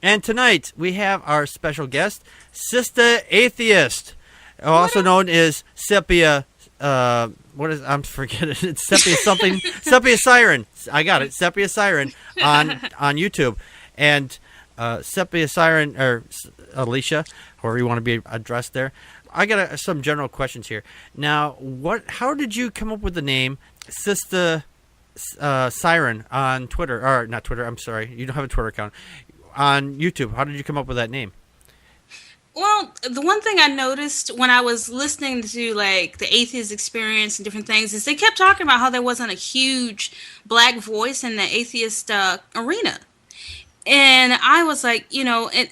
And tonight we have our special guest, Sister Atheist, also known as Sepia. I'm forgetting. It's Sepia something. SepiaSiren. I got it. SepiaSiren on YouTube, and SepiaSiren or Alicia, however you want to be addressed there. I got some general questions here. Now, how did you come up with the name Sister Siren on Twitter? Or not Twitter, I'm sorry. You don't have a Twitter account. On YouTube, how did you come up with that name? Well, the one thing I noticed when I was listening to like the atheist experience and different things is they kept talking about how there wasn't a huge black voice in the atheist arena. And I was like, and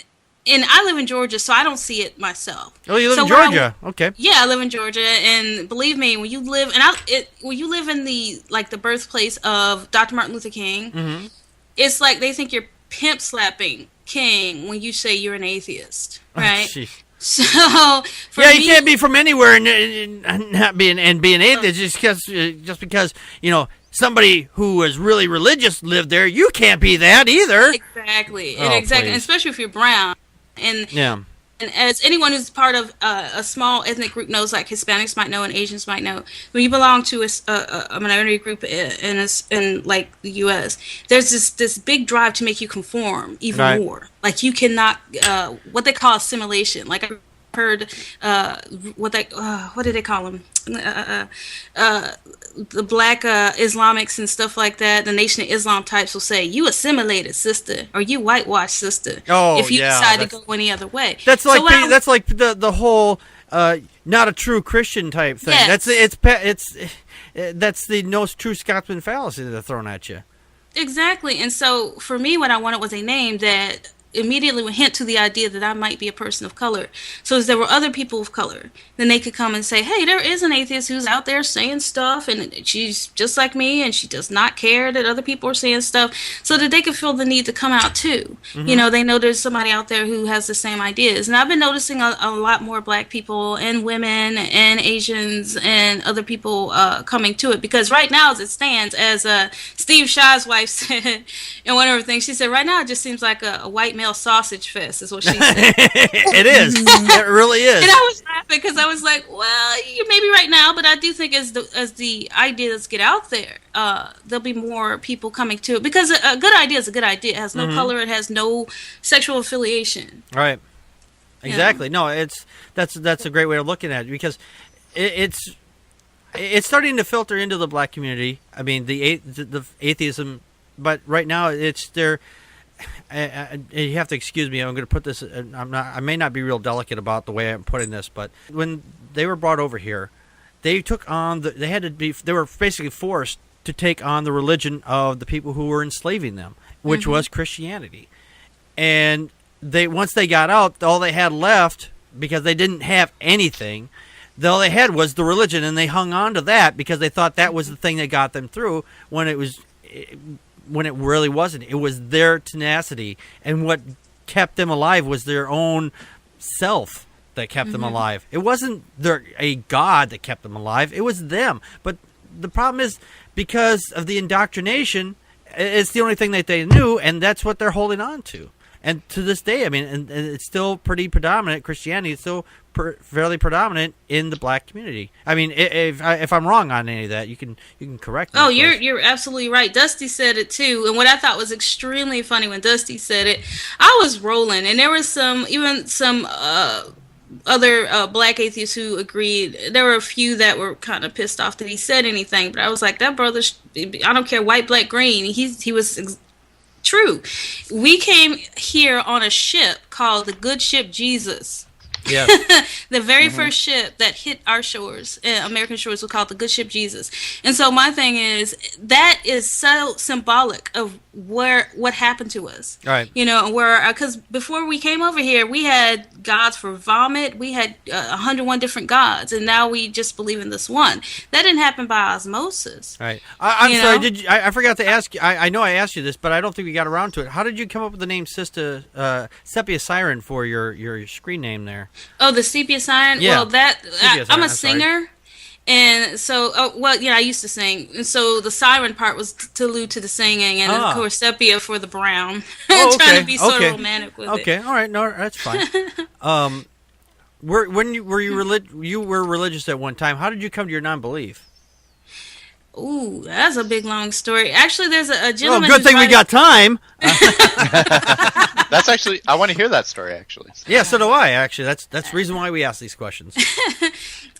I live in Georgia, so I don't see it myself. Oh, you live in Georgia? Okay. Yeah, I live in Georgia, and believe me, when you live in the birthplace of Dr. Martin Luther King, mm-hmm. It's like they think you're pimp slapping King when you say you're an atheist, right? Oh, so you can't be from anywhere and not being atheist just because somebody who was really religious lived there. You can't be that either. Exactly, and especially if you're brown. And as anyone who's part of a small ethnic group knows, like Hispanics might know and Asians might know, when you belong to a minority group in like the U.S., there's this big drive to make you conform even more. Like you cannot, what they call assimilation. Like I heard, what did they call them? The black Islamics and stuff like that, the Nation of Islam types will say, you assimilated, sister, or you whitewashed, sister, if you decide to go any other way. That's like the whole not a true Christian type thing. Yes. That's the no true Scotsman fallacy that they're throwing at you. Exactly. And so for me, what I wanted was a name that immediately would hint to the idea that I might be a person of color. So as there were other people of color, then they could come and say, hey, there is an atheist who's out there saying stuff, and she's just like me, and she does not care that other people are saying stuff, so that they could feel the need to come out too. Mm-hmm. They know there's somebody out there who has the same ideas. And I've been noticing a lot more black people and women and Asians and other people coming to it, because right now as it stands, as Steve Shaw's wife said in one of her things, she said, right now it just seems like a white male sausage fest is what she said. It is. It really is. And I was laughing because I was like, well, you may be right now, but I do think as the ideas get out there, there'll be more people coming to it, because a good idea is a good idea. It has no color. It has no sexual affiliation. Right. Exactly. No, that's a great way of looking at it, because it's starting to filter into the black community. I mean, the atheism, but right now it's there. You have to excuse me. I'm going to put this. I may not be real delicate about the way I'm putting this, but when they were brought over here, they took on they were basically forced to take on the religion of the people who were enslaving them, which was Christianity. And once they got out, all they had left, because they didn't have anything, all they had was the religion, and they hung on to that because they thought that was the thing that got them through, when it really wasn't. It was their tenacity, and what kept them alive was their own self that kept them alive. It wasn't a god that kept them alive. It was them. But the problem is, because of the indoctrination, it's the only thing that they knew, and that's what they're holding on to. And to this day, I mean, and it's still pretty predominant. Christianity is still fairly predominant in the black community. I mean, if I'm wrong on any of that, you can correct me. Oh, you're absolutely right. Dusty said it too, and what I thought was extremely funny when Dusty said it, I was rolling, and there was some other black atheists who agreed. There were a few that were kind of pissed off that he said anything, but I was like, that brother, I don't care, white, black, green. He was. True. We came here on a ship called the Good Ship Jesus. Yeah. The very first ship that hit our shores, American shores, was called the Good Ship Jesus. And so my thing is, that is so symbolic of what happened to us. Right. Because before we came over here, we had gods for vomit. We had 101 different gods, and now we just believe in this one. That didn't happen by osmosis. Right. I'm sorry. I forgot to ask you. I know I asked you this, but I don't think we got around to it. How did you come up with the name SepiaSiren for your screen name there? Oh, the SepiaSiren? Yeah. Well, I'm a singer. And so, I used to sing. And so the siren part was to allude to the singing, and of course sepia for the brown. Trying to be sort of romantic with it. Okay, all right, no, that's fine. You were religious at one time. How did you come to your non-belief? Ooh, that's a big long story. Actually, there's a gentleman. Good thing we got time. That's actually, I want to hear that story. Actually, yeah, so do I. Actually, that's the reason why we ask these questions.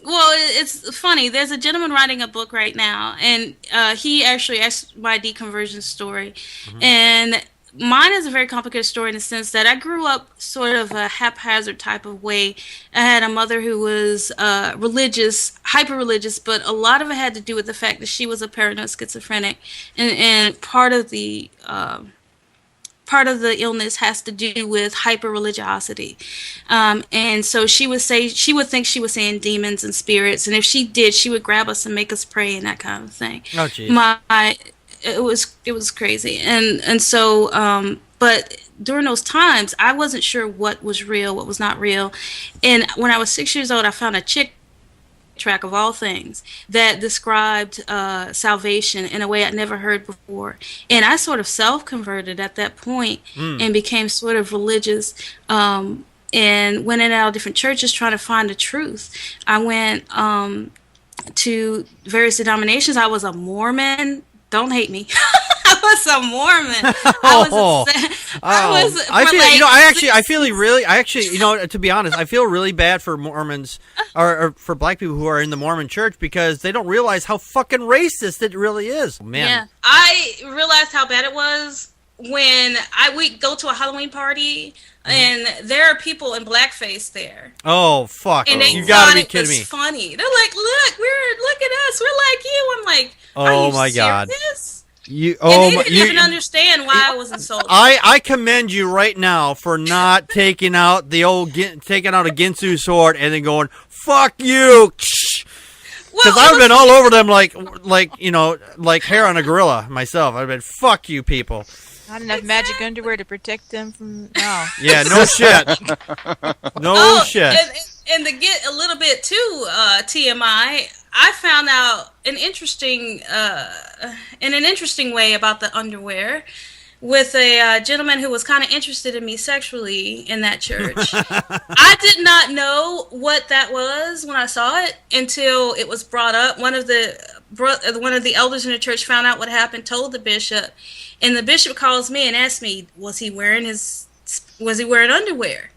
Well, it's funny. There's a gentleman writing a book right now, and he actually asked my deconversion story, and mine is a very complicated story in the sense that I grew up sort of a haphazard type of way. I had a mother who was religious, hyper-religious, but a lot of it had to do with the fact that she was a paranoid schizophrenic, and part of the illness has to do with hyper-religiosity. And so she would think she was saying demons and spirits, and if she did, she would grab us and make us pray and that kind of thing. Oh, geez. It was crazy, and so but during those times I wasn't sure what was real, what was not real. And when I was 6 years old, I found a chick track of all things that described salvation in a way I'd never heard before, and I sort of self-converted at that point and became sort of religious, and went in and out of different churches trying to find the truth. I went to various denominations. I was a Mormon. Don't hate me. I was a Mormon. To be honest, I feel really bad for Mormons or for black people who are in the Mormon church because they don't realize how fucking racist it really is. Man. Yeah. I realized how bad it was when we go to a Halloween party and there are people in blackface there. Oh, fuck. And you gotta be kidding me. It's funny. They're like, look at us. We're like you. I'm like, oh my God. They didn't even understand why I was insulted. I commend you right now for not taking out a Ginsu sword and then going, fuck you. Because I've been all over them like hair on a gorilla myself. I've been, fuck you people. Not enough magic underwear to protect them from... No. Yeah, no shit. Shit. And to get a little bit too TMI, I found out in an interesting way about the underwear with a gentleman who was kind of interested in me sexually in that church. I did not know what that was when I saw it until it was brought up. One of the elders in the church found out what happened, told the bishop, and the bishop calls me and asks me, was he wearing underwear?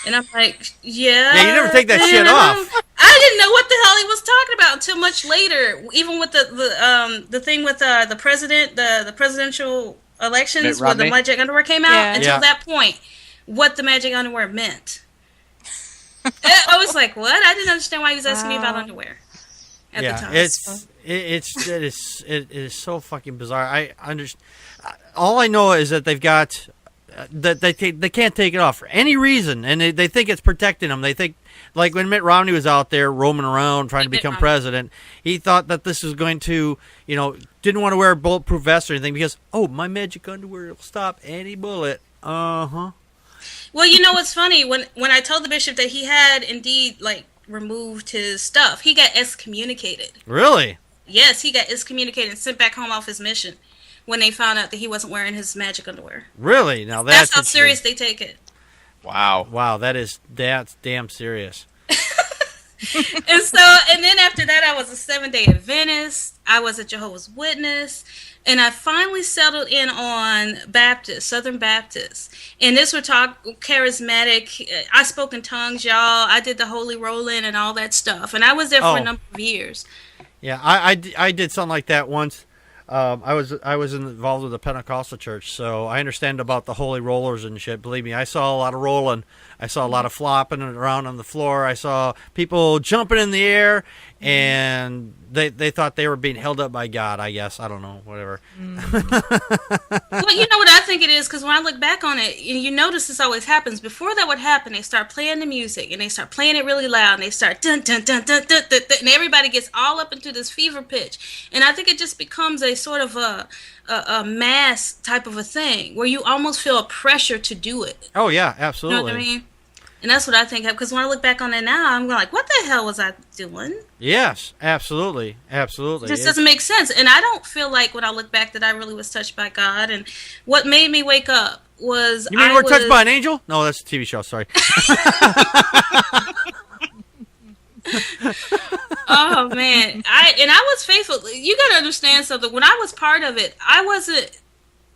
And I'm like, yeah. Yeah, you never take that shit off. I didn't know what the hell he was talking about until much later. Even with the thing with the president, the presidential elections where the magic underwear came out. Until that point, what the magic underwear meant. I was like, what? I didn't understand why he was asking me about underwear at the time. It is so fucking bizarre. I understand. All I know is that they've got. That they can't take it off for any reason, and they think it's protecting them. They think, like when Mitt Romney was out there roaming around trying to become president, he thought that this was going to, didn't want to wear a bulletproof vest or anything because, my magic underwear will stop any bullet. Well, what's funny, when I told the bishop that he had indeed removed his stuff, he got excommunicated. Really? Yes, he got excommunicated and sent back home off his mission when they found out that he wasn't wearing his magic underwear. Really? Now that's how serious they take it. Wow, that's damn serious. And then after that, I was a Seventh-day Adventist. I was a Jehovah's Witness, and I finally settled in on Southern Baptist. And this would talk charismatic. I spoke in tongues, y'all. I did the holy roll-in and all that stuff, and I was there for a number of years. Yeah, I did something like that once. I was involved with a Pentecostal church, so I understand about the holy rollers and shit. Believe me, I saw a lot of rolling. I saw a lot of flopping around on the floor. I saw people jumping in the air, and they thought they were being held up by God, I guess. I don't know, whatever. Well, you know what I think it is, because when I look back on it, you notice this always happens. Before that would happen, they start playing the music, and they start playing it really loud, and they start dun dun dun dun dun dun, dun, and everybody gets all up into this fever pitch. And I think it just becomes a sort of a mass type of a thing, where you almost feel a pressure to do it. Oh, yeah, absolutely. You know what I mean? And that's what I think of, because when I look back on it now, I'm like, what the hell was I doing? Yes, absolutely. Absolutely. It just doesn't make sense. And I don't feel like when I look back that I really was touched by God. And what made me wake up was... You mean we're touched by an angel? No, that's a TV show, sorry. Oh, man. I was faithful. You got to understand something. When I was part of it, I wasn't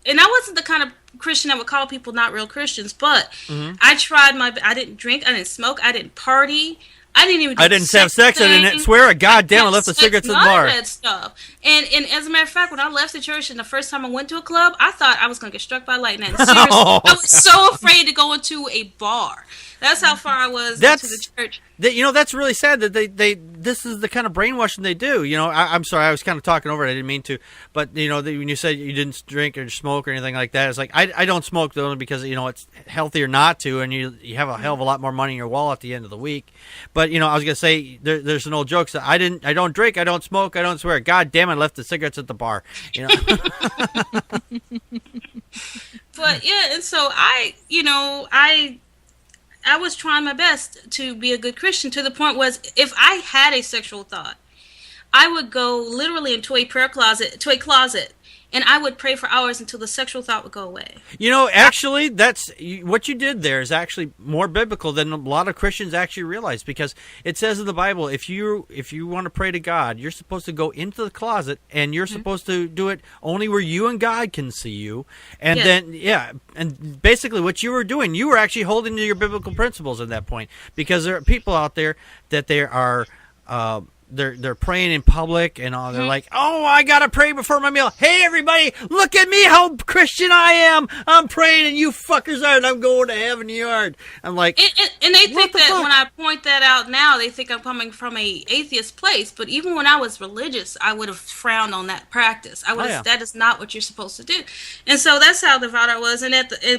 the kind of Christian that would call people not real Christians, but I tried I didn't drink, I didn't smoke, I didn't party, I didn't have sex, I didn't swear a goddamn I left the cigarettes in the bar. None of that stuff. And as a matter of fact, when I left the church and the first time I went to a club, I thought I was going to get struck by lightning. Seriously, I was so afraid to go into a bar. That's how far I was into the church. That's really sad that this is the kind of brainwashing they do. I'm sorry, I was kind of talking over it. I didn't mean to. But, when you said you didn't drink or smoke or anything like that, it's like, I don't smoke only because, it's healthier not to, and you have a hell of a lot more money in your wallet at the end of the week. But, I was going to say, there's an old joke that I don't drink, I don't smoke, I don't swear. God damn, I left the cigarettes at the bar. But, yeah, and so I was trying my best to be a good Christian, to the point was if I had a sexual thought, I would go literally into a closet, and I would pray for hours until the sexual thought would go away. Actually, that's what you did there is actually more biblical than a lot of Christians actually realize, because it says in the Bible, if you want to pray to God, you're supposed to go into the closet, and you're supposed to do it only where you and God can see you. And then, and basically what you were doing, you were actually holding to your biblical principles at that point, because there are people out there that they are... They're praying in public and all. They're like, oh, I gotta pray before my meal. Hey, everybody, look at me, how Christian I am. I'm praying and you fuckers aren't. I'm going to heaven, you aren't. I'm like, and they think that when I point that out now, they think I'm coming from a atheist place. But even when I was religious, I would have frowned on that practice. That is not what you're supposed to do. And so that's how devout I was.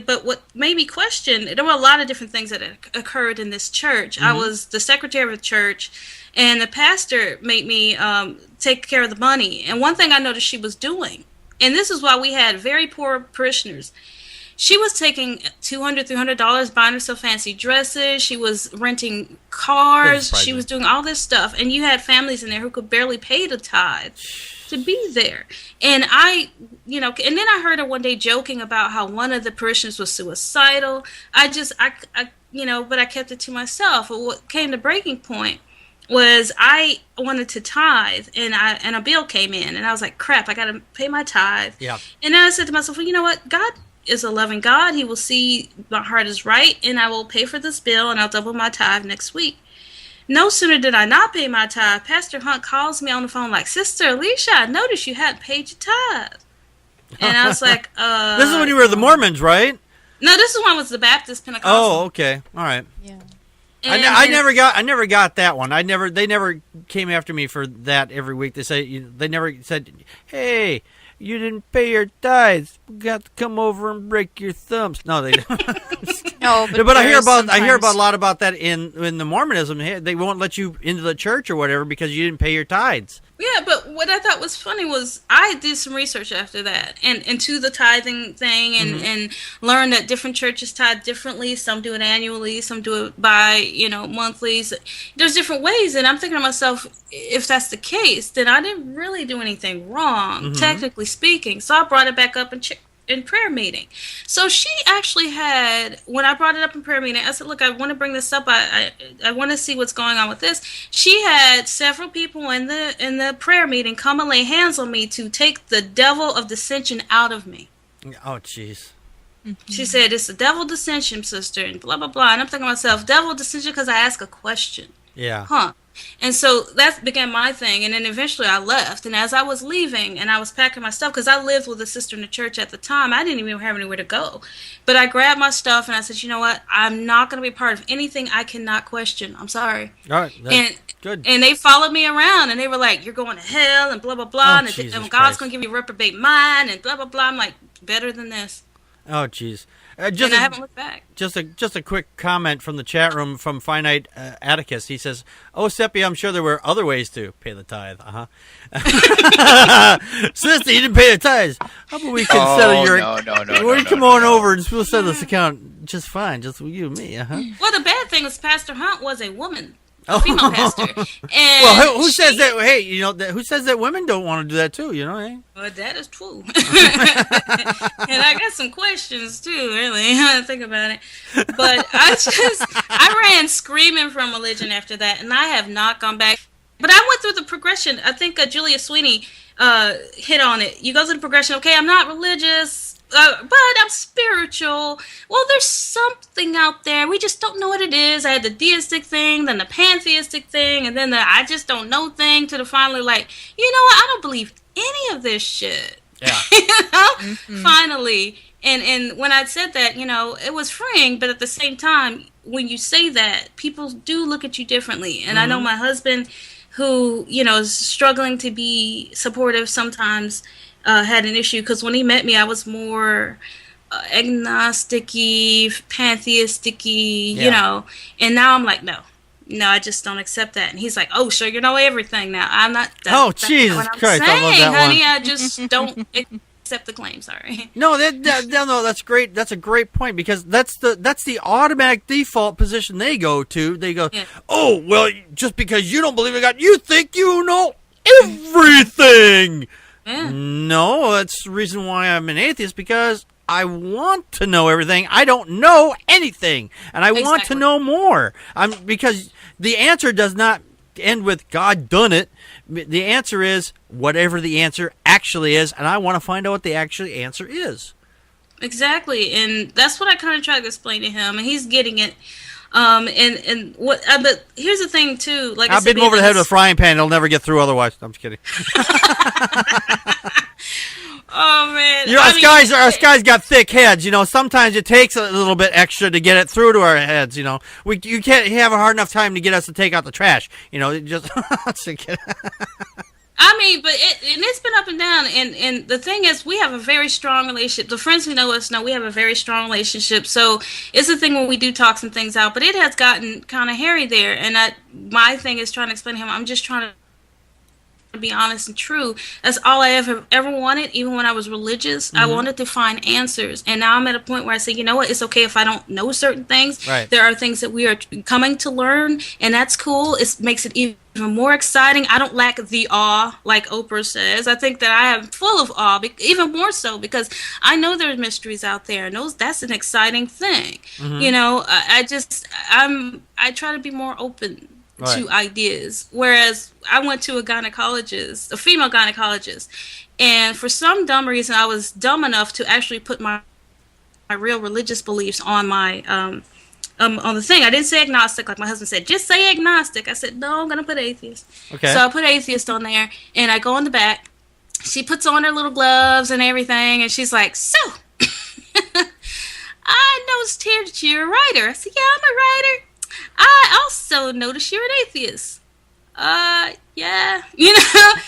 But what made me question, there were a lot of different things that occurred in this church. I was the secretary of the church, and the pastor made me take care of the money. And one thing I noticed she was doing, and this is why we had very poor parishioners, she was taking $200, $300, buying herself fancy dresses. She was renting cars. She was doing all this stuff. And you had families in there who could barely pay the tithe to be there. And and then I heard her one day joking about how one of the parishioners was suicidal. But I kept it to myself. But what came to breaking point was I wanted to tithe, and a bill came in, and I was like, crap, I got to pay my tithe. Yeah. And then I said to myself, well, you know what? God is a loving God. He will see my heart is right, and I will pay for this bill, and I'll double my tithe next week. No sooner did I not pay my tithe, Pastor Hunt calls me on the phone like, Sister Alicia, I noticed you hadn't paid your tithe. And I was like, This is when you were the Mormons, right? No, this is when I was the Baptist Pentecostal. Oh, okay. All right. Yeah. I never got that one. They never came after me for that every week. They never said, "Hey, you didn't pay your tithes. We got to come over and break your thumbs." No, they don't. No, but I hear about a lot about that in the Mormonism. They won't let you into the church or whatever because you didn't pay your tithes. Yeah, but what I thought was funny was I did some research after that and to the tithing thing and learned that different churches tithe differently. Some do it annually, some do it by, monthly. So there's different ways, and I'm thinking to myself, if that's the case, then I didn't really do anything wrong, technically speaking. So I brought it back up in prayer meeting. So she actually had, when I brought it up in prayer meeting, I said, look, I want to bring this up. I want to see what's going on with this. She had several people in the prayer meeting come and lay hands on me to take the devil of dissension out of me. Oh, jeez. She said, it's the devil dissension, sister, and blah, blah, blah. And I'm thinking to myself, devil dissension because I asked a question. Yeah. Huh. And so that began my thing. And then eventually I left. And as I was leaving and I was packing my stuff, because I lived with a sister in the church at the time, I didn't even have anywhere to go. But I grabbed my stuff and I said, you know what? I'm not going to be part of anything I cannot question. I'm sorry. All right. That's good. And they followed me around and they were like, you're going to hell and blah, blah, blah. And God's going to give you a reprobate mind and blah, blah, blah. I'm like, better than this. Oh, jeez. and I haven't looked back. Just a quick comment from the chat room from Finite Atticus. He says, "Oh, Sepia, I'm sure there were other ways to pay the tithe." Sister, you didn't pay the tithes. How about we can settle your? No. Come on over and we'll settle this account just fine, just you and me. Well, the bad thing is Pastor Hunt was a woman. Female pastor. And well, who says that? Hey, who says that women don't want to do that too? Eh? Well, that is true. And I got some questions too. Really, I think about it. But I ran screaming from religion after that, and I have not gone back. But I went through the progression. I think Julia Sweeney hit on it. You go through the progression. Okay, I'm not religious. But I'm spiritual. Well, there's something out there. We just don't know what it is. I had the deistic thing, then the pantheistic thing, and then the I just don't know thing, to the finally like, you know what? I don't believe any of this shit. Yeah. Finally. And when I said that, it was freeing, but at the same time, when you say that, people do look at you differently. And I know my husband, who, is struggling to be supportive sometimes, had an issue because when he met me, I was more agnostic-y, pantheistic-y, and now I'm like, no, I just don't accept that. And he's like, oh, so you know everything now. I'm not. Jesus Christ! Saying, I love that honey, one. I just don't accept the claim. Sorry. No, that's great. That's a great point because that's the automatic default position they go to. They go, oh, well, just because you don't believe in God, you think you know everything. Yeah. No, that's the reason why I'm an atheist, because I want to know everything. I don't know anything, and I want to know more. Because the answer does not end with God done it. The answer is whatever the answer actually is, and I want to find out what the actual answer is. Exactly, and that's what I kind of tried to explain to him, and he's getting it. And what? But here's the thing too. Like I've been over the head with a frying pan. It'll never get through otherwise. I'm just kidding. Oh man! Us guys got thick heads. Sometimes it takes a little bit extra to get it through to our heads. You can't have a hard enough time to get us to take out the trash. Just. But it's been up and down, and the thing is, we have a very strong relationship. The friends who know us know we have a very strong relationship. So it's the thing when we do talk some things out, but it has gotten kind of hairy there. And my thing is trying to explain to him, I'm just trying to be honest and true. That's all I ever wanted. Even when I was religious, I wanted to find answers. And now I'm at a point where I say, you know what? It's okay if I don't know certain things. Right. There are things that we are coming to learn, and that's cool. It makes it even more exciting. I don't lack the awe, like Oprah says. I think that I am full of awe, even more so because I know there's mysteries out there, and that's an exciting thing. I try to be more open to ideas. Whereas I went to a female gynecologist, and for some dumb reason, I was dumb enough to actually put my real religious beliefs on my on the thing. I didn't say agnostic like my husband said. Just say agnostic. I said no. I'm gonna put atheist. Okay. So I put atheist on there, and I go in the back. She puts on her little gloves and everything, and she's like, "So, I noticed here that you're a writer." I said, "Yeah, I'm a writer. I also noticed you're an atheist." Yeah,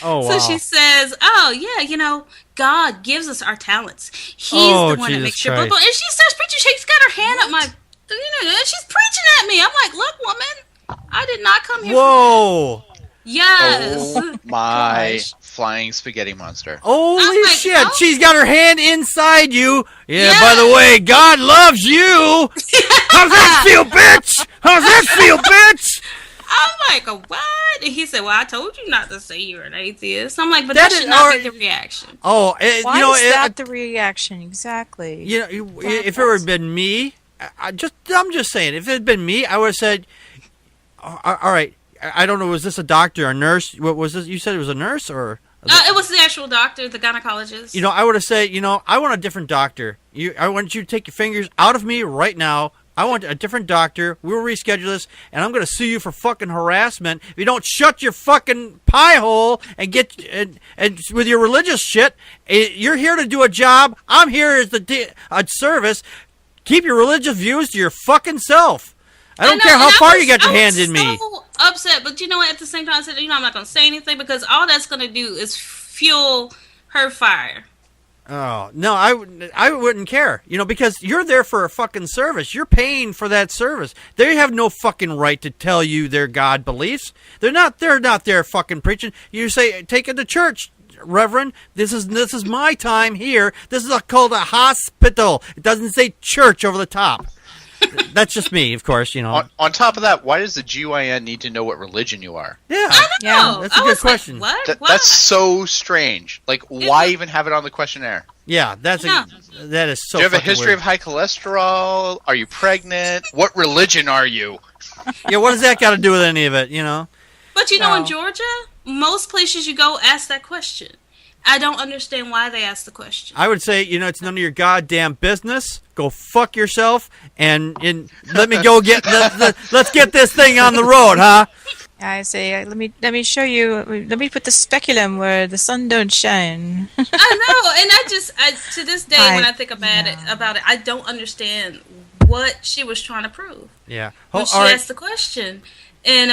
Oh, wow. So she says, "Oh, yeah, God gives us our talents. He's the one that makes your book." And she starts preaching. She's got her hand up my, she's preaching at me. I'm like, "Look, woman, I did not come here." Whoa. Yes. Oh my flying spaghetti monster. Holy shit. She's got her hand inside you. Yeah, by the way, God loves you. How's that feel, bitch? How's that feel, bitch? I'm like, what? And he said, well, I told you not to say you're an atheist. I'm like, but that should not be the reaction. Oh, why is that the reaction? Exactly. If it had been me, I'm just saying, if it had been me, I would have said, all right, I don't know, was this a doctor, a nurse? What was this? You said it was a nurse or? It was the actual doctor, the gynecologist. I would have said, I want a different doctor. I want you to take your fingers out of me right now. I want a different doctor. We'll reschedule this, and I'm going to sue you for fucking harassment if you don't shut your fucking pie hole and get and with your religious shit. You're here to do a job. I'm here as a service. Keep your religious views to your fucking self. I don't care how far you got your hands in me. I was so upset, but you know what? At the same time, I said, I'm not going to say anything because all that's going to do is fuel her fire. Oh, no, I wouldn't care, because you're there for a fucking service. You're paying for that service. They have no fucking right to tell you their God beliefs. They're not there fucking preaching. You say, take it to church, Reverend. This is my time here. This is called a hospital. It doesn't say church over the top. That's just me, of course, On top of that, why does the GYN need to know what religion you are? Yeah. I don't know. That's a good question. Like, what? That's so strange. Like, why even have it on the questionnaire? Yeah, that is so. Do you have a history weird. of high cholesterol? Are you pregnant? What religion are you? Yeah, what does that got to do with any of it, But in Georgia, most places you go ask that question. I don't understand why they ask the question. I would say, it's none of your goddamn business. Go fuck yourself and let me go get let's get this thing on the road, huh? I say, let me show you. Let me put the speculum where the sun don't shine. I know, and I to this day when I think about it, I don't understand what she was trying to prove. Yeah, when she asked the question. And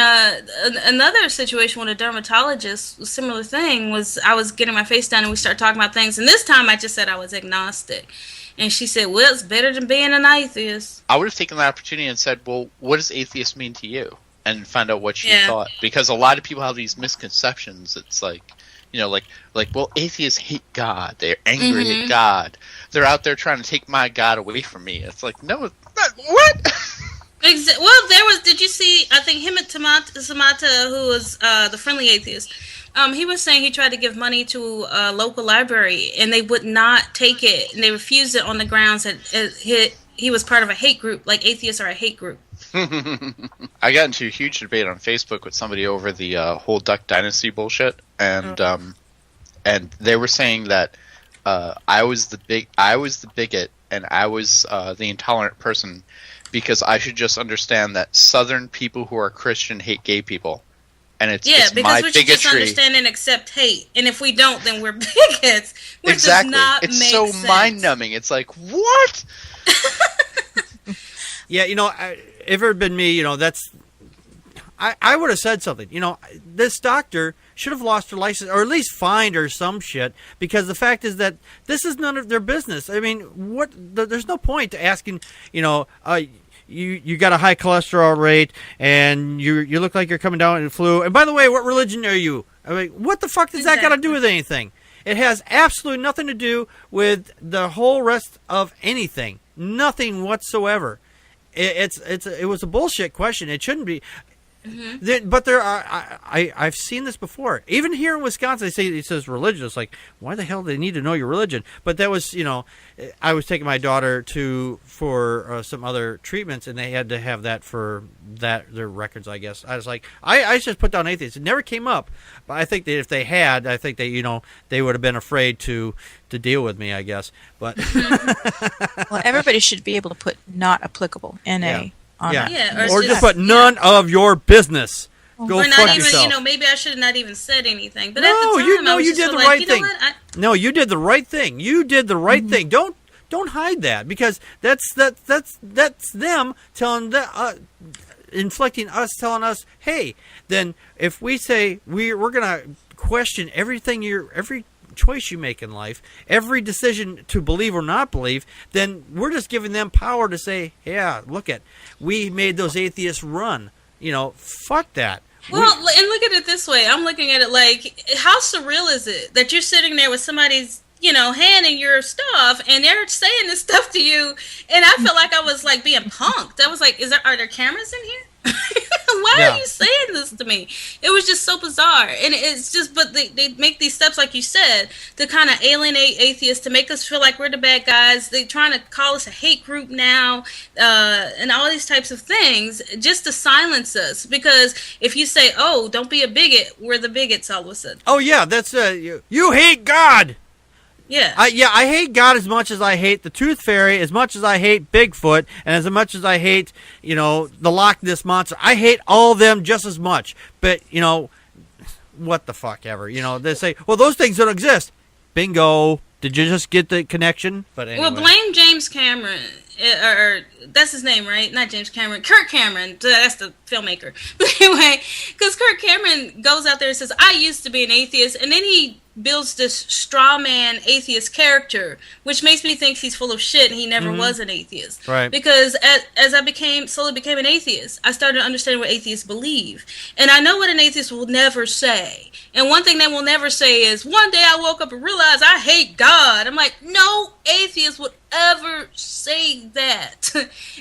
another situation with a dermatologist, similar thing, was I was getting my face done and we started talking about things. And this time I just said I was agnostic. And she said, well, it's better than being an atheist. I would have taken that opportunity and said, well, what does atheist mean to you? And find out what she thought. Because a lot of people have these misconceptions. It's like, well, atheists hate God. They're angry at God. They're out there trying to take my God away from me. It's like, no, what? Well, did you see, I think Hemant Samata, who was the friendly atheist, he was saying he tried to give money to a local library, and they would not take it, and they refused it on the grounds that he was part of a hate group, like atheists are a hate group. I got into a huge debate on Facebook with somebody over the whole Duck Dynasty bullshit, and they were saying that I was the bigot, and I was the intolerant person, because I should just understand that Southern people who are Christian hate gay people. And it's because my we should bigotry. just understand and accept hate. And if we don't, then we're bigots. Which exactly. Does not it's make so sense. mind-numbing. It's like, what? Yeah, if it had been me, that's... I would have said something. This doctor should have lost her license, or at least fined her some shit, because the fact is that this is none of their business. I mean, there's no point to asking, you got a high cholesterol rate, and you look like you're coming down in the flu. And by the way, what religion are you? I mean, what the fuck does that got to do with anything? It has absolutely nothing to do with the whole rest of anything. Nothing whatsoever. It was a bullshit question. It shouldn't be. Mm-hmm. But there are. I've seen this before. Even here in Wisconsin, it says religion. It's like, why the hell do they need to know your religion? But that was, I was taking my daughter for some other treatments, and they had to have that for their records, I guess. I was like, I just put down atheist. It never came up, but I think that if they had, I think that they would have been afraid to deal with me, I guess. But well, everybody should be able to put not applicable NA. Yeah. Or just put none of your business. Go or fuck not even, yourself. Maybe I should have not even said anything. But no, at the time, you did the right thing. No, you did the right thing. You did the right thing. Don't hide that, because that's them telling inflicting us, telling us, hey, then if we say we're gonna question every choice you make in life, every decision to believe or not believe, then we're just giving them power to say, yeah, we made those atheists run. Fuck that. Well, and look at it this way. I'm looking at it like, how surreal is it that you're sitting there with somebody's, hand in your stuff, and they're saying this stuff to you, and I felt like I was like being punked. I was like, are there cameras in here? Why are you saying this to me? It was just so bizarre. And it's just, but they make these steps, like you said, to kind of alienate atheists, to make us feel like we're the bad guys. They're trying to call us a hate group now, and all these types of things, just to silence us. Because if you say, oh, don't be a bigot, we're the bigots all of a sudden. Oh, yeah, that's, you hate God. Yeah. I hate God as much as I hate the Tooth Fairy, as much as I hate Bigfoot, and as much as I hate, the Loch Ness Monster. I hate all of them just as much. But, what the fuck ever. They say, well, those things don't exist. Bingo. Did you just get the connection? But anyway. Well, blame James Cameron. Or that's his name, right? Not James Cameron. Kirk Cameron. That's the filmmaker. But anyway, because Kirk Cameron goes out there and says, I used to be an atheist, and then he builds this straw man atheist character, which makes me think he's full of shit and he never was an atheist. Right. Because as I slowly became an atheist, I started to understand what atheists believe. And I know what an atheist will never say. And one thing they will never say is, one day I woke up and realized I hate God. I'm like, no atheist would ever say that.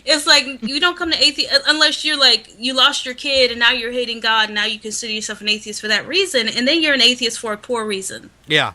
It's like, you don't come to atheist unless you're like, you lost your kid and now you're hating God and now you consider yourself an atheist for that reason, and then you're an atheist for a poor reason. Yeah.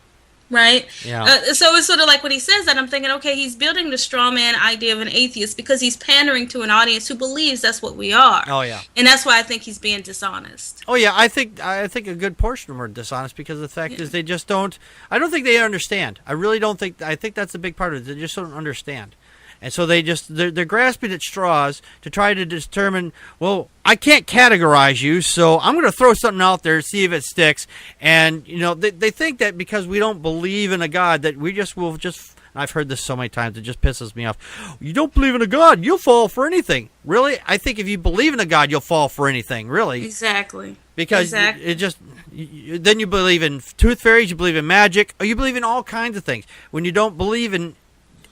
Right? Yeah. So it's sort of like when he says that, I'm thinking, okay, he's building the straw man idea of an atheist because he's pandering to an audience who believes that's what we are. Oh, yeah. And that's why I think he's being dishonest. Oh, yeah. I think a good portion of them are dishonest because the fact is they just don't, I don't think they understand. I really don't think, I think that's a big part of it. They just don't understand. And so they're grasping at straws to try to determine, well, I can't categorize you, so I'm going to throw something out there, see if it sticks. And, they think that because we don't believe in a God that we just will just, I've heard this so many times, it just pisses me off. You don't believe in a God, you'll fall for anything. Really? I think if you believe in a God, you'll fall for anything, really. Exactly. Because it just, then you believe in tooth fairies, you believe in magic, or you believe in all kinds of things. When you don't believe in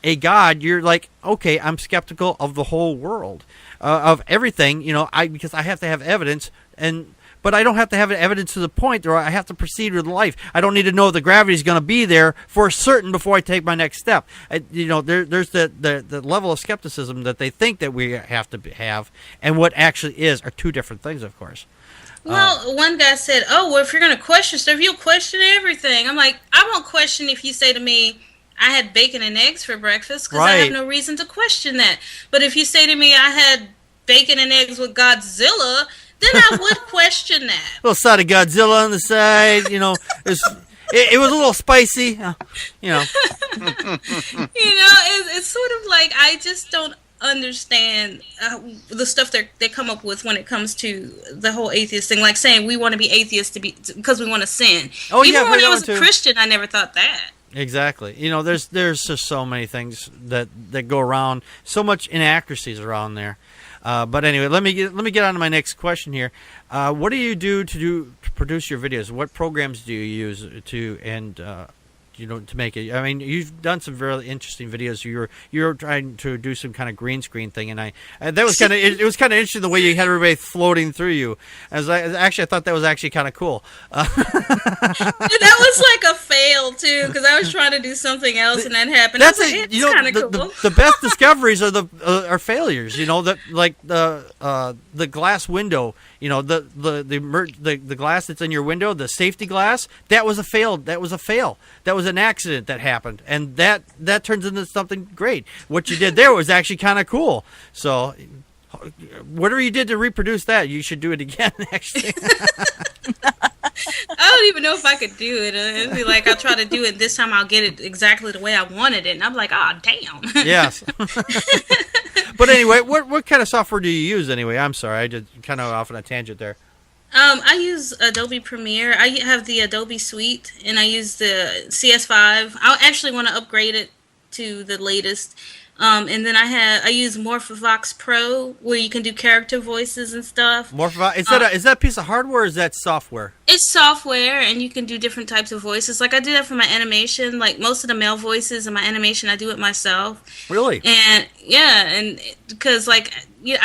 a God, you're like, okay, I'm skeptical of the whole world, of everything, because I have to have evidence, but I don't have to have evidence to the point where I have to proceed with life. I don't need to know the gravity is going to be there for certain before I take my next step. There's the level of skepticism that they think that we have to have, and what actually is are two different things, of course. Well, one guy said, oh, well, if you're going to question stuff, you'll question everything. I'm like, I won't question if you say to me, I had bacon and eggs for breakfast, because I have no reason to question that. But if you say to me, I had bacon and eggs with Godzilla, then I would question that. A little side of Godzilla on the side, it was a little spicy, It's sort of like, I just don't understand the stuff they come up with when it comes to the whole atheist thing. Like saying we want to be atheists because we want to sin. Even when I was a Christian, I never thought that. Exactly. There's just so many things that go around, so much inaccuracies around there. But anyway, let me get on to my next question here. What do you do to produce your videos? What programs do you use to make it? I mean, you've done some very interesting videos. You were trying to do some kind of green screen thing, and that was kind of it was kind of interesting the way you had everybody floating through you. I thought that was actually kind of cool. That was like a fail too, because I was trying to do something else and that happened. That's kind of cool. The best discoveries are failures. The glass window. The glass that's in your window, the safety glass. That was a fail. That was an accident that happened, and that turns into something great. What you did there was actually kind of cool. So whatever you did to reproduce that, you should do it again actually. I don't even know if I could do it. It'd be like, I'll try to do it this time, I'll get it exactly the way I wanted it, and I'm like, damn. Yes. But anyway, what kind of software do you use anyway? I'm sorry, I just kind of off on a tangent there. I use Adobe Premiere. I have the Adobe Suite, and I use the CS5. I actually want to upgrade it to the latest. And then I use Morphovox Pro, where you can do character voices and stuff. Morphovox, is that a piece of hardware or is that software? It's software, and you can do different types of voices. Like I do that for my animation. Like most of the male voices in my animation, I do it myself. Really? And yeah, and because I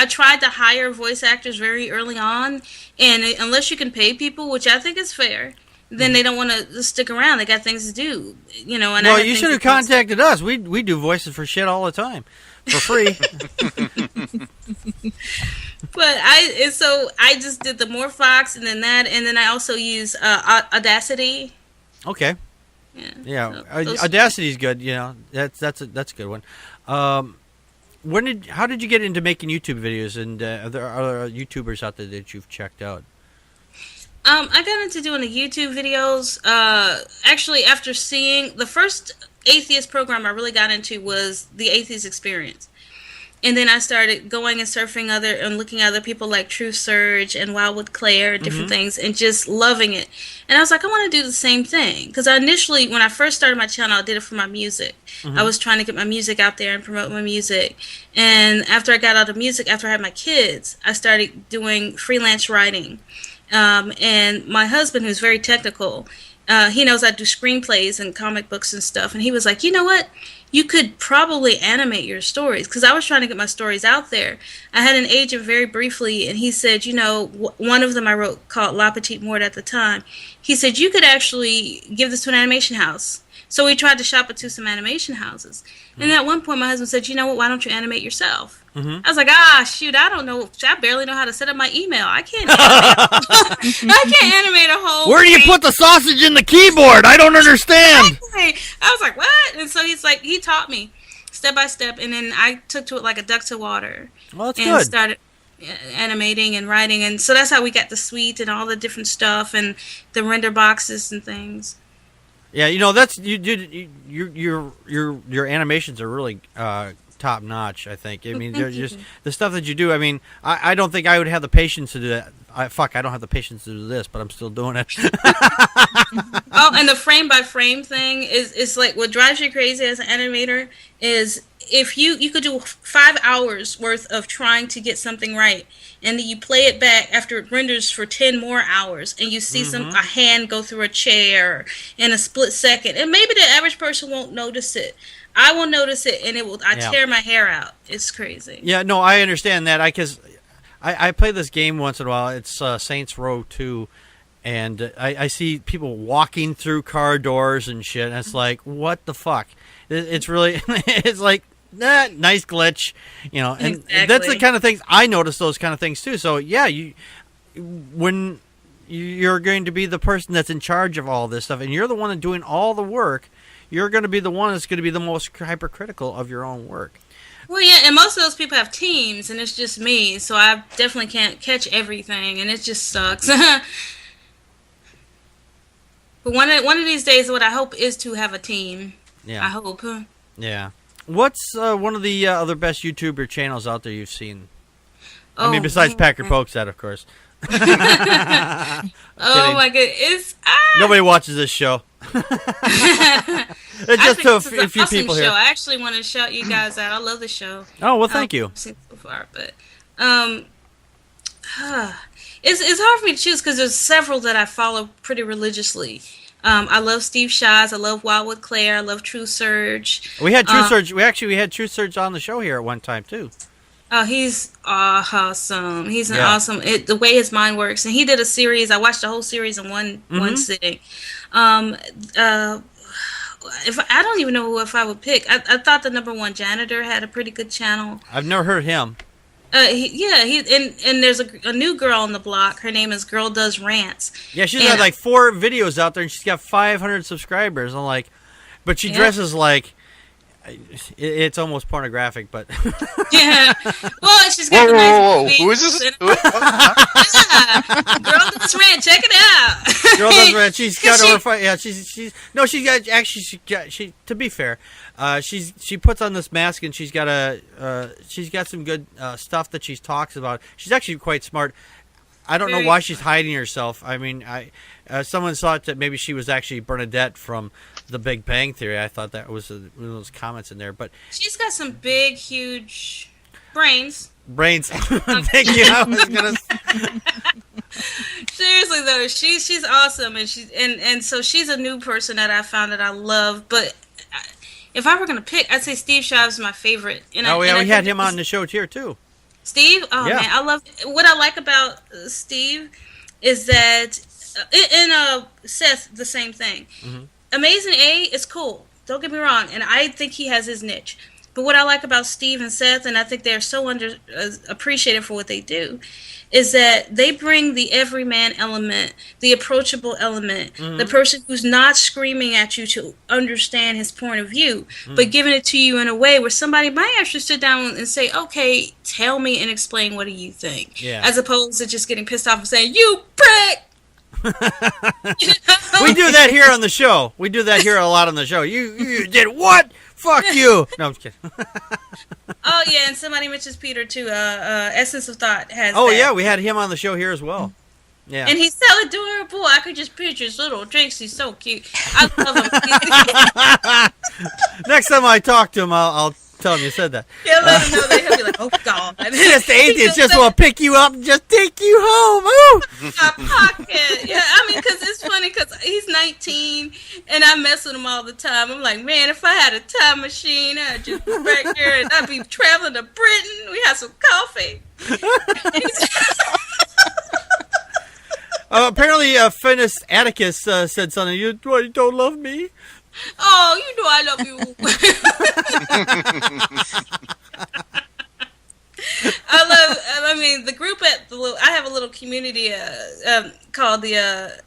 tried to hire voice actors very early on, and unless you can pay people, which I think is fair, then they don't want to stick around. They got things to do, And well, you should have contacted us. We do voices for shit all the time, for free. But I just did the Morphox and then I also use Audacity. Okay. Yeah. Audacity's good. That's a good one. How did you get into making YouTube videos? And are there other YouTubers out there that you've checked out? I got into doing the YouTube videos, actually after seeing the first atheist program I really got into was the Atheist Experience. And then I started going and surfing and looking at other people like True Surge and Wildwood Claire and different things and just loving it. And I was like, I want to do the same thing. Because initially, when I first started my channel, I did it for my music. I was trying to get my music out there and promote my music. And after I got out of music, after I had my kids, I started doing freelance writing. And my husband, who's very technical, he knows I do screenplays and comic books and stuff. And he was like, you know what? You could probably animate your stories, because I was trying to get my stories out there. I had an agent very briefly, and he said, you know, one of them I wrote called La Petite Mort at the time. He said, you could actually give this to an animation house. So we tried to shop it to some animation houses. And at one point, my husband said, you know what, why don't you animate yourself? I was like, shoot, I don't know. I barely know how to set up my email. I can't animate a whole Where do you put the sausage in the keyboard? I don't understand. I was like, what? And so he's like, he taught me step by step, and then I took to it like a duck to water. Well, that's and good. Started animating and writing, and so that's how we got the suite and all the different stuff and the render boxes and things. Yeah, you know, that's your animations are really top notch. I think. I mean, they're just the stuff that you do. I mean, I don't think I would have the patience to do that. I don't have the patience to do this, but I'm still doing it. Oh, and the frame by frame thing is like what drives you crazy as an animator is if you could do 5 hours worth of trying to get something right, and then you play it back after it renders for 10 more hours, and you see a hand go through a chair in a split second, and maybe the average person won't notice it. I will notice it, and I tear my hair out. It's crazy. Yeah, no, I understand that. Because I play this game once in a while. It's Saints Row 2, and I see people walking through car doors and shit, and it's like, what the fuck? It's really, it's like, nice glitch, you know, and that's the kind of things, I notice those kind of things too. So, yeah, when you're going to be the person that's in charge of all this stuff, and you're the one that's doing all the work, you're going to be the one that's going to be the most hypercritical of your own work. Well, yeah, and most of those people have teams, and it's just me, so I definitely can't catch everything, and it just sucks. But one of these days, what I hope is to have a team. Yeah. I hope. Yeah. What's one of the other best YouTuber channels out there you've seen? I mean, besides Packard Pokes At, of course. Oh my goodness! Nobody watches this show. It's just a few people here. I actually want to shout you guys out. I love the show. Oh well, thank you. I've seen so far, but it's hard for me to choose because there's several that I follow pretty religiously. I love Steve Shives. I love Wild with Claire. I love True Surge. We had True Surge. We had True Surge on the show here at one time too. Oh, he's awesome. He's awesome. The way his mind works, and he did a series. I watched the whole series in one sitting. If I don't even know if I would pick. I thought the #1 janitor had a pretty good channel. I've never heard of him. And there's a new girl on the block. Her name is Girl Does Rants. Yeah, she's got like 4 videos out there, and she's got 500 subscribers. I'm like, but she dresses like. It's almost pornographic, but yeah. Well, she's got nice who is this? Girl Does Rant, check it out. Girl Does Rant. She's got over. Yeah, she's to be fair, she puts on this mask and she's got some good stuff that she talks about. She's actually quite smart. I don't know why she's hiding herself. I mean, someone thought that maybe she was actually Bernadette from The Big Bang Theory. I thought that was one of those comments in there, but she's got some big, huge brains. Thank you. I was gonna. Seriously though, she's awesome, and so she's a new person that I found that I love. But if I were gonna pick, I'd say Steve Shives is my favorite. And we had him on the show here too. Steve? Oh, yeah. Man, I love... What I like about Steve is that... in Seth, the same thing. Mm-hmm. Amazing A is cool. Don't get me wrong. And I think he has his niche. But what I like about Steve and Seth, and I think they're so appreciated for what they do, is that they bring the everyman element, the approachable element, the person who's not screaming at you to understand his point of view, but giving it to you in a way where somebody might actually sit down and say, okay, tell me and explain, what do you think? Yeah. As opposed to just getting pissed off and saying, you prick! We do that here on the show. We do that here a lot on the show. You did what? Fuck you! No, I'm just kidding. Oh yeah, and somebody mentions Peter too. Essence of Thought has. Oh that. Yeah, we had him on the show here as well. Yeah, and he's so adorable. I could just picture his little drinks. He's so cute. I love him. Next time I talk to him, I'll tell him you said that. Yeah, let him know. He'll be like, "Oh God." Just the atheist just want to pick you up and just take you home. Ooh. My pocket. Yeah, I mean, because it's funny because he's 19 the time. I'm like, man, if I had a time machine, I'd just be back there and I'd be traveling to Britain. We had some coffee. Apparently, Finis Atticus said something. You don't love me? Oh, you know I love you. I mean, the group I have a little community called the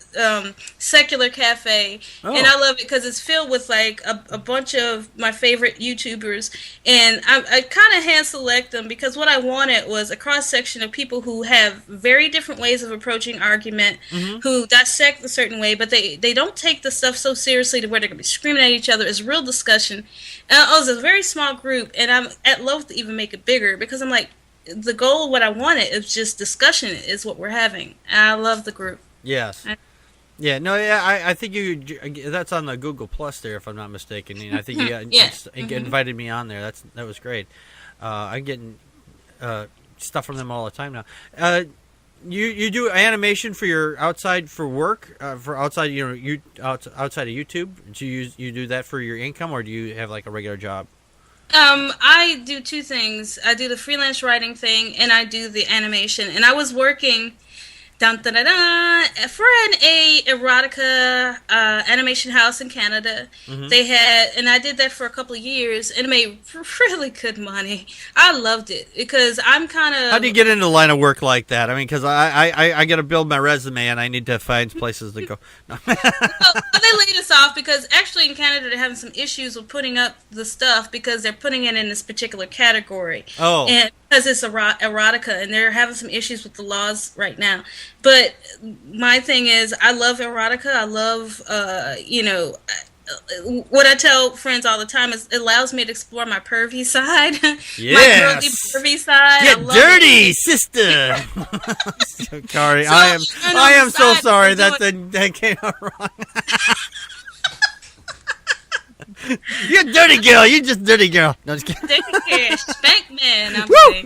Secular Cafe, and I love it because it's filled with like a bunch of my favorite YouTubers, and I kind of hand select them because what I wanted was a cross section of people who have very different ways of approaching argument, who dissect a certain way, but they don't take the stuff so seriously to where they're gonna be screaming at each other. It's real discussion. And it was a very small group, and I'm at loath to even make it bigger because I'm like, the goal of what I wanted is just discussion is what we're having. And I love the group. Yes. I think that's on the Google Plus there, if I'm not mistaken. And I think you invited me on there. That was great. I'm getting stuff from them all the time now. You do animation for your outside for work for outside outside of YouTube. Do you do that for your income, or do you have like a regular job? I do two things. I do the freelance writing thing, and I do the animation. And I was working for an erotica animation house in Canada. They had, and I did that for a couple of years, and it made really good money. I loved it because I'm kind of. How do you get into a line of work like that? I mean, because I got to build my resume, and I need to find places to go. Well, they laid us off because actually in Canada they're having some issues with putting up the stuff because they're putting it in this particular category. Oh. And because it's erotica, and they're having some issues with the laws right now. But my thing is, I love erotica. I love, what I tell friends all the time is it allows me to explore my pervy side. My girly pervy side. Get dirty, sister. Sorry, I am so sorry that came out wrong. You're a dirty girl. You're just dirty girl. No, just kidding. Dirty girl. Spank man. I'm saying.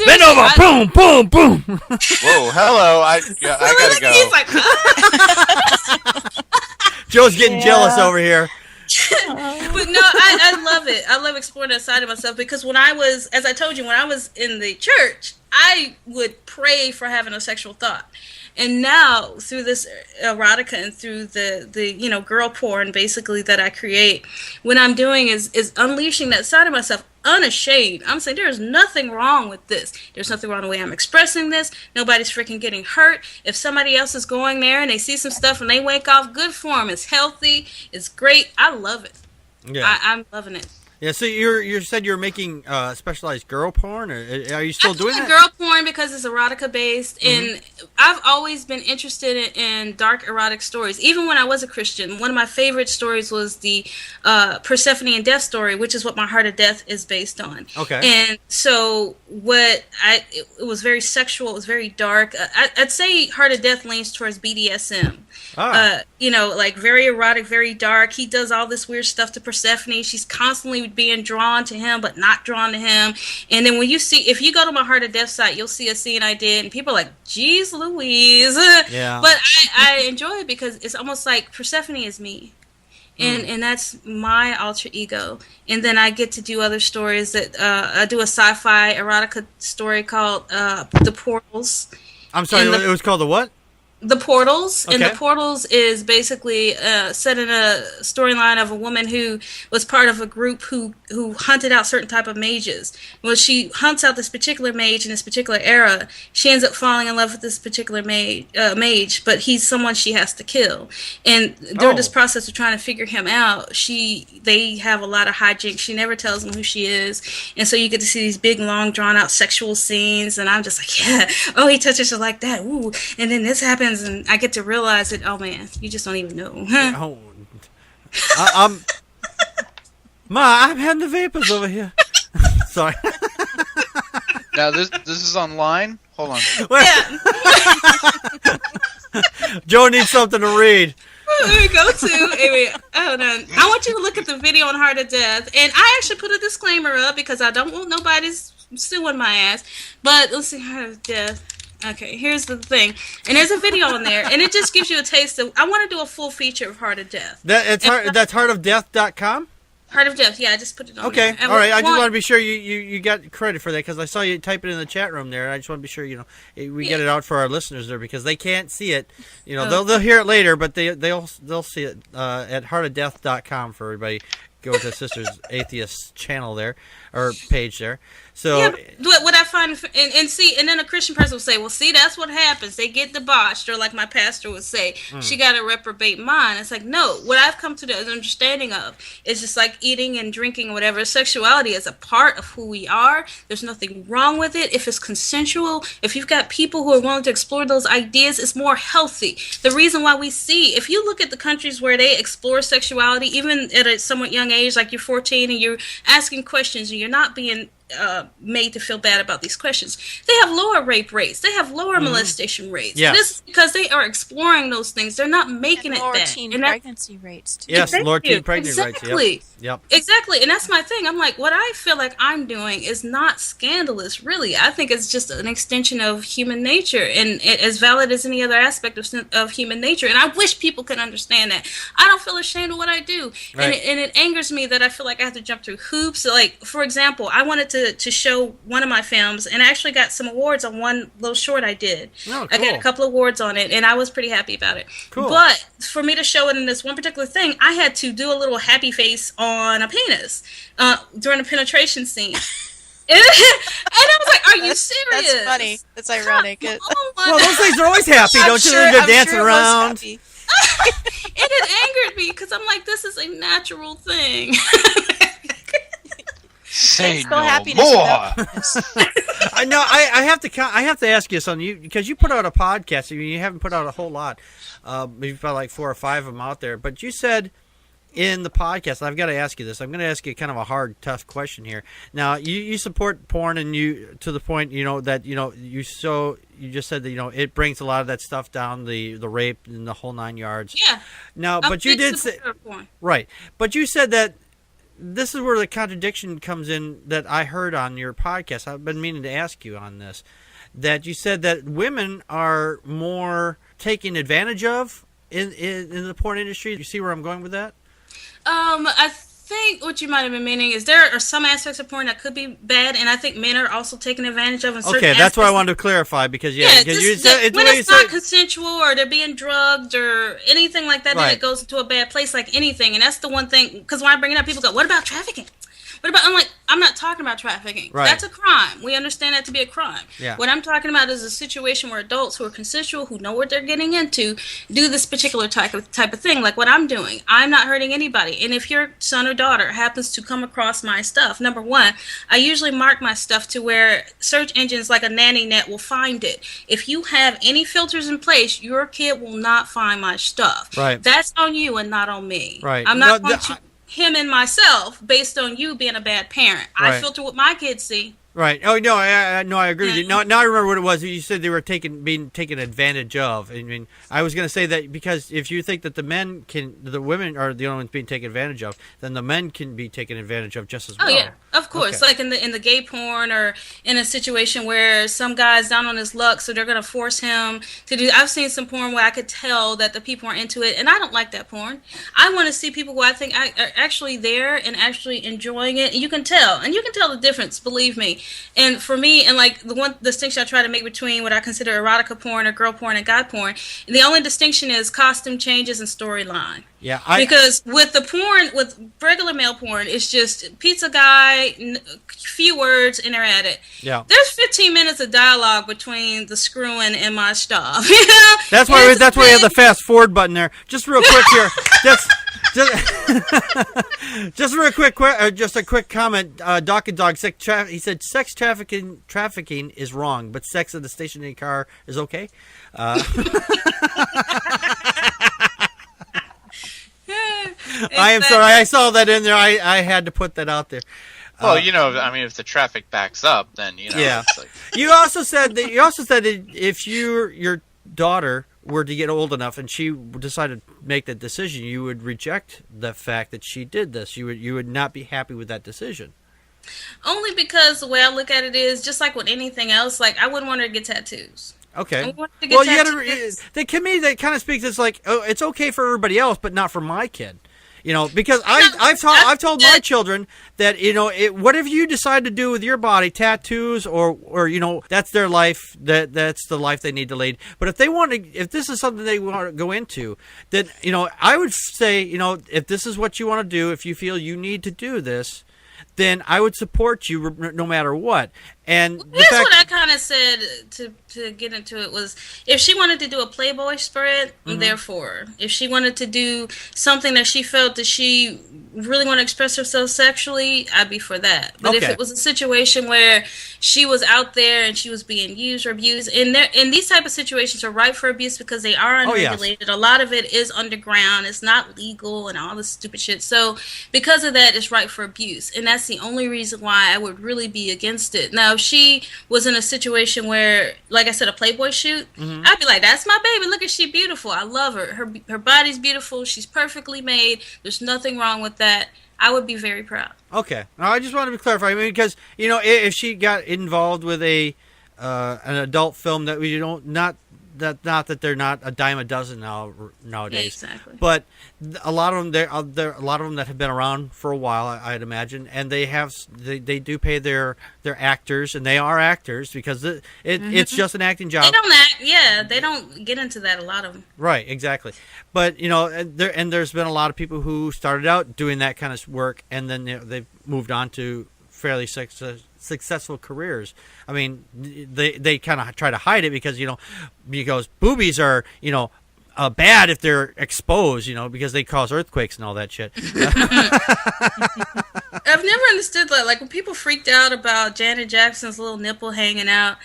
Bend over. Boom, boom, boom. Whoa, hello. I gotta go. He's like, Joe's getting jealous over here. But no, I love it. I love exploring that side of myself because when I was, as I told you, when I was in the church, I would pray for having a sexual thought. And now, through this erotica and through the girl porn, basically, that I create, what I'm doing is unleashing that side of myself unashamed. I'm saying there's nothing wrong with this. There's nothing wrong with the way I'm expressing this. Nobody's freaking getting hurt. If somebody else is going there and they see some stuff and they wake off, good for them. It's healthy. It's great. I love it. Yeah. I'm loving it. Yeah, so you said you're making specialized girl porn, or are you still doing that? Girl porn because it's erotica based, and I've always been interested in dark erotic stories. Even when I was a Christian, one of my favorite stories was the Persephone and Death story, which is what my Heart of Death is based on. Okay. And so it was very sexual. It was very dark. I'd say Heart of Death leans towards BDSM. Like very erotic, very dark. He does all this weird stuff to Persephone. She's constantly being drawn to him, but not drawn to him. And then if you go to my Heart of Death site, you'll see a scene I did, and people are like, "Geez, Louise!" Yeah. But I enjoy it because it's almost like Persephone is me, and that's my alter ego. And then I get to do other stories that I do a sci-fi erotica story called The Portals. I'm sorry, it was called the what? The Portals, okay. And The Portals is basically set in a storyline of a woman who was part of a group who hunted out certain type of mages. Well, she hunts out this particular mage in this particular era. She ends up falling in love with this particular mage, but he's someone she has to kill. And during this process of trying to figure him out, they have a lot of hijinks. She never tells them who she is, and so you get to see these big, long, drawn-out sexual scenes. And I'm just like, yeah, he touches her like that, ooh, and then this happens. And I get to realize that, oh man, you just don't even know. I'm having the vapors over here. Sorry. Now this is online. Hold on. Yeah. Joe needs something to read. Let me go to. Anyway, hold on. I want you to look at the video on Heart of Death, and I actually put a disclaimer up because I don't want nobody's suing my ass. But let's see, Heart of Death. Okay, here's the thing. And there's a video on there, and it just gives you a taste of... I want to do a full feature of Heart of Death. That's heartofdeath.com? Heart of Death, yeah, I just put it on Okay, there. all right. I just want to be sure you got credit for that, because I saw you type it in the chat room there. I just want to be sure, we get it out for our listeners there, because they can't see it. They'll hear it later, but they'll see it at heartofdeath.com for everybody. Go to Sisters Atheist channel there, or page there. So yeah, what I find, and then a Christian person will say, well, see, that's what happens. They get debauched, or like my pastor would say, she got a reprobate mind. It's like, no, what I've come to the understanding of is just like eating and drinking or whatever. Sexuality is a part of who we are. There's nothing wrong with it. If it's consensual, if you've got people who are willing to explore those ideas, it's more healthy. The reason why we see, if you look at the countries where they explore sexuality, even at a somewhat young age, like you're 14 and you're asking questions and you're not being made to feel bad about these questions, they have lower rape rates, they have lower molestation rates. Yes. This is because they are exploring those things. They're not making and it lower bad. teen pregnancy rates too. Yes, lower teen pregnancy rates. Yep. Exactly, and that's my thing. I'm like, what I feel like I'm doing is not scandalous, really. I think it's just an extension of human nature, and as valid as any other aspect of human nature. And I wish people could understand that. I don't feel ashamed of what I do, right. and it angers me that I feel like I have to jump through hoops. Like, for example, I wanted to show one of my films, and I actually got some awards on one little short I did. Oh, cool. I got a couple awards on it, and I was pretty happy about it. Cool. But for me to show it in this one particular thing, I had to do a little happy face on a penis during a penetration scene. And I was like, "Are you serious?" That's funny. That's ironic. Well, those things are always happy, don't you? They're dancing around. And it angered me because I'm like, "This is a natural thing." Say no more. I know. I have to ask you something, because you put out a podcast. You haven't put out a whole lot. You've got like 4 or 5 of them out there. But you said in the podcast, I've got to ask you this. I'm going to ask you kind of a hard, tough question here. Now, you support porn, and you to the point, that you just said that it brings a lot of that stuff down, the rape and the whole 9 yards. Yeah. Now, but you did say right. But you said that. This is where the contradiction comes in that I heard on your podcast. I've been meaning to ask you on this. That you said that women are more taken advantage of in the porn industry. You see where I'm going with that? I think what you might have been meaning is there are some aspects of porn that could be bad, and I think men are also taken advantage of in certain aspects. That's what I wanted to clarify, because when it's not consensual, or they're being drugged or anything like that, right. Then it goes into a bad place like anything. And that's the one thing, because when I bring it up, people go, "What about trafficking? I'm like, I'm not talking about trafficking. Right. That's a crime. We understand that to be a crime. Yeah. What I'm talking about is a situation where adults who are consensual, who know what they're getting into, do this particular type of thing, like what I'm doing. I'm not hurting anybody. And if your son or daughter happens to come across my stuff, number one, I usually mark my stuff to where search engines like a nanny net will find it. If you have any filters in place, your kid will not find my stuff. Right. That's on you and not on me. Right. I'm not going to him and myself based on you being a bad parent. Right. I filter what my kids see. Right. Oh no, I agree with you. Now I remember what it was. You said they were being taken advantage of. I mean, I was going to say that because if you think that the women are the only ones being taken advantage of, then the men can be taken advantage of just as well. Oh yeah, of course. Okay. Like in the gay porn, or in a situation where some guy's down on his luck, so they're going to force him to do. I've seen some porn where I could tell that the people are into it, and I don't like that porn. I want to see people who I think are actually there and actually enjoying it, and you can tell the difference. Believe me. And for me, and like the one distinction I try to make between what I consider erotica porn or girl porn and guy porn, the only distinction is costume changes and storyline. Yeah, because with the porn, with regular male porn, it's just pizza guy, few words, and they're at it. Yeah. There's 15 minutes of dialogue between the screwing and my stuff. That's why we have the fast forward button there. Just real quick here. Just real quick, just a quick comment. Doc and Dog, he said sex trafficking is wrong, but sex in the stationary car is okay. I am sorry. I saw that in there. I had to put that out there. Well, if the traffic backs up, then Yeah. It's like... You also said that if your daughter were to get old enough and she decided to make that decision, you would reject the fact that she did this. You would not be happy with that decision. Only because the way I look at it is, just like with anything else, like I wouldn't want her to get tattoos. Okay. Well, you gotta. To me, that kind of speaks. It's like, oh, it's okay for everybody else, but not for my kid. Because I've told my children that whatever you decide to do with your body, tattoos or that's their life. That's the life they need to lead. But if this is something they want to go into, then I would say if this is what you want to do, if you feel you need to do this, then I would support you no matter what. And here's what I kind of said to get into it was, if she wanted to do a Playboy spread, therefore, if she wanted to do something that she felt that she really want to express herself sexually, I'd be for that. But if it was a situation where she was out there and she was being used or abused, and these type of situations are ripe for abuse because they are unregulated. A lot of it is underground. It's not legal and all this stupid shit. So because of that, it's ripe for abuse. And that's the only reason why I would really be against it. Now, if she was in a situation where, like I said, a Playboy shoot, I'd be like, that's my baby. Look at she beautiful. I love her. Her body's beautiful. She's perfectly made. There's nothing wrong with that. I would be very proud. Okay. Now, I just wanted to clarify. Because, if she got involved with an adult film that we don't, not that they're not a dime a dozen nowadays. Yeah, exactly. But a lot of them, there are a lot of them that have been around for a while, I'd imagine, and they do pay their actors, and they are actors because it's just an acting job. They don't act. Yeah, they don't get into that. A lot of them. Right. Exactly. But there's been a lot of people who started out doing that kind of work, and then they've moved on to fairly successful careers. I mean, they kind of try to hide it because because boobies are bad if they're exposed, because they cause earthquakes and all that shit. I've never understood that. Like when people freaked out about Janet Jackson's little nipple hanging out.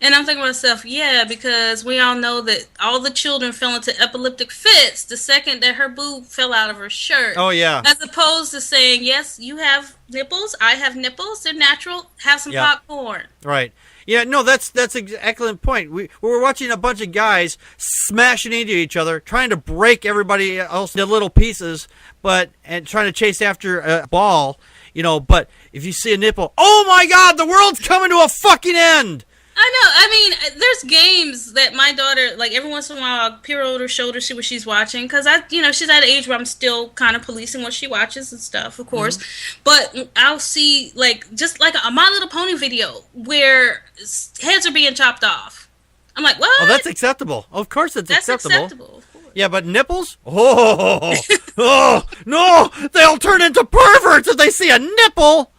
And I'm thinking to myself, yeah, because we all know that all the children fell into epileptic fits the second that her boob fell out of her shirt. Oh, yeah. As opposed to saying, yes, you have nipples, I have nipples, they're natural, have some popcorn. Right. Yeah, no, that's an excellent point. We were watching a bunch of guys smashing into each other, trying to break everybody else into little pieces, and trying to chase after a ball, but if you see a nipple, oh my God, the world's coming to a fucking end! I know. I mean, there's games that my daughter, like every once in a while, I'll peer over her shoulder, see what she's watching. Because she's at an age where I'm still kind of policing what she watches and stuff, of course. But I'll see, just like a My Little Pony video where heads are being chopped off. I'm like, what? Oh, that's acceptable. Of course it's acceptable. That's acceptable, of course. Yeah, but nipples? Oh, no! They'll turn into perverts if they see a nipple!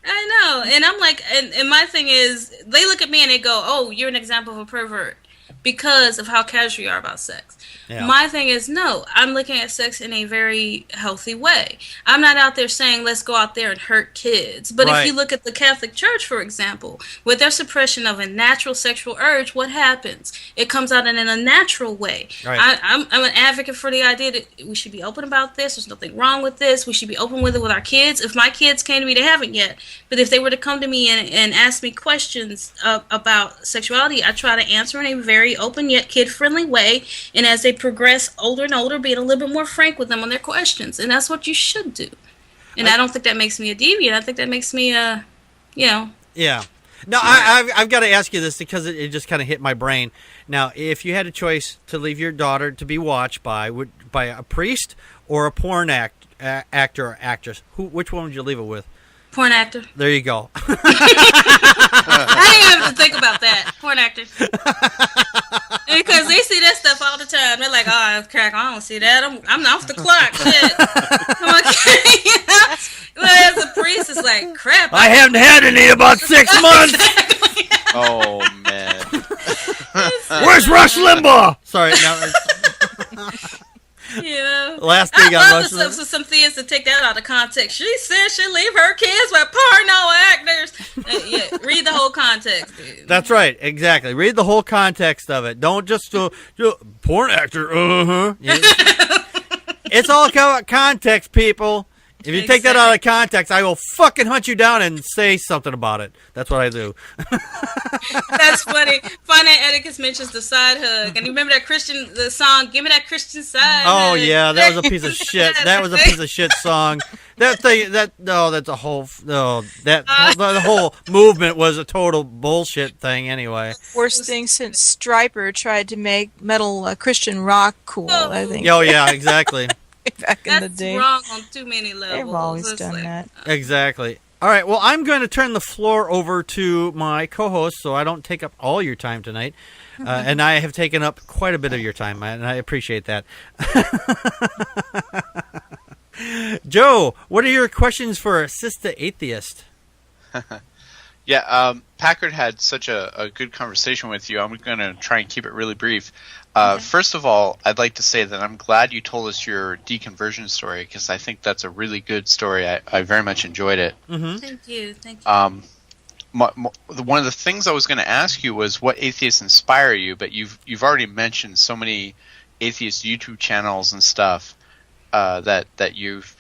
I know, and I'm like, and my thing is, they look at me and they go, oh, you're an example of a pervert because of how casual you are about sex. Yeah. My thing is, no, I'm looking at sex in a very healthy way. I'm not out there saying, let's go out there and hurt kids. But if you look at the Catholic Church, for example, with their suppression of a natural sexual urge, what happens? It comes out in a natural way. Right. I'm an advocate for the idea that we should be open about this. There's nothing wrong with this. We should be open with it with our kids. If my kids came to me, they haven't yet, but if they were to come to me and ask me questions about sexuality, I try to answer in a very open yet kid-friendly way, and as they progress older and older, being a little bit more frank with them on their questions, and that's what you should do. And I don't think that makes me a deviant. I think that makes me Yeah. Now, I've got to ask you this because it just kind of hit my brain. Now, if you had a choice to leave your daughter to be watched by a priest or a porn actor or actress, which one would you leave it with? Porn actor. There you go. I didn't have to think about that. Porn actor. Because they see that stuff all the time. They're like, oh, crack, I don't see that. I'm off the clock. Shit. I'm like, Whereas the priest is like, crap. I haven't had any in about 6 months. Exactly. Oh, man. Where's Rush Limbaugh? Sorry. Last thing I love some things to take that out of context. She said she'll leave her kids with porno actors. Read the whole context, dude. That's right, exactly. Read the whole context of it. Don't just porn actor. Yeah. It's all about context, people. If you take that out of context, I will fucking hunt you down and say something about it. That's what I do. That's funny. Finite Etiquette mentions the side hug. And you remember the song, Give Me That Christian Side Oh, Hug? yeah, that was a piece of shit. That was a piece of shit song. The whole movement was a total bullshit thing anyway. Worst thing since Stryper tried to make metal Christian rock cool, I think. Oh, yeah, exactly. Back in the day. That's wrong on too many levels. They've always done that. Exactly. All right, well, I'm going to turn the floor over to my co-host so I don't take up all your time tonight. And I have taken up quite a bit of your time, and I appreciate that. Joe, what are your questions for Sister Atheist? Yeah, Packard had such a good conversation with you. I'm going to try and keep it really brief. First of all, I'd like to say that I'm glad you told us your deconversion story, because I think that's a really good story. I very much enjoyed it. Mm-hmm. Thank you. One of the things I was going to ask you was what atheists inspire you, but you've already mentioned so many atheist YouTube channels and stuff that you've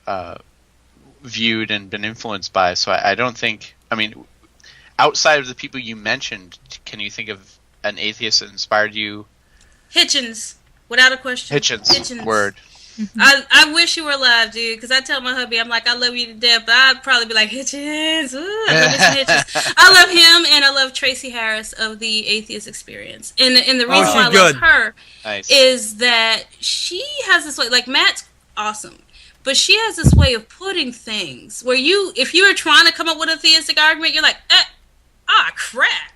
viewed and been influenced by. So I don't think, I mean, outside of the people you mentioned, can you think of an atheist that inspired you? Hitchens, without a question. Hitchens. Word. I wish you were alive, dude, because I tell my hubby, I'm like, I love you to death, but I'd probably be like, Hitchens. Ooh, I love Hitchens. I love him, and I love Tracy Harris of the Atheist Experience. And the reason why I love her is that she has this way, like, Matt's awesome, but she has this way of putting things where if you were trying to come up with a theistic argument, you're like, crap.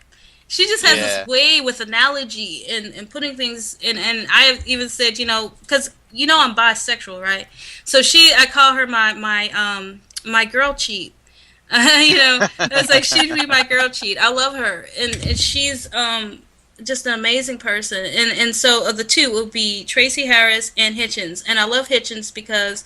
She just has this way with analogy and putting things in, and I have even said, because I'm bisexual, right? So I call her my girl cheat. It's like she'd be my girl cheat. I love her, and she's just an amazing person. And so of the two, it would be Tracy Harris and Hitchens, and I love Hitchens because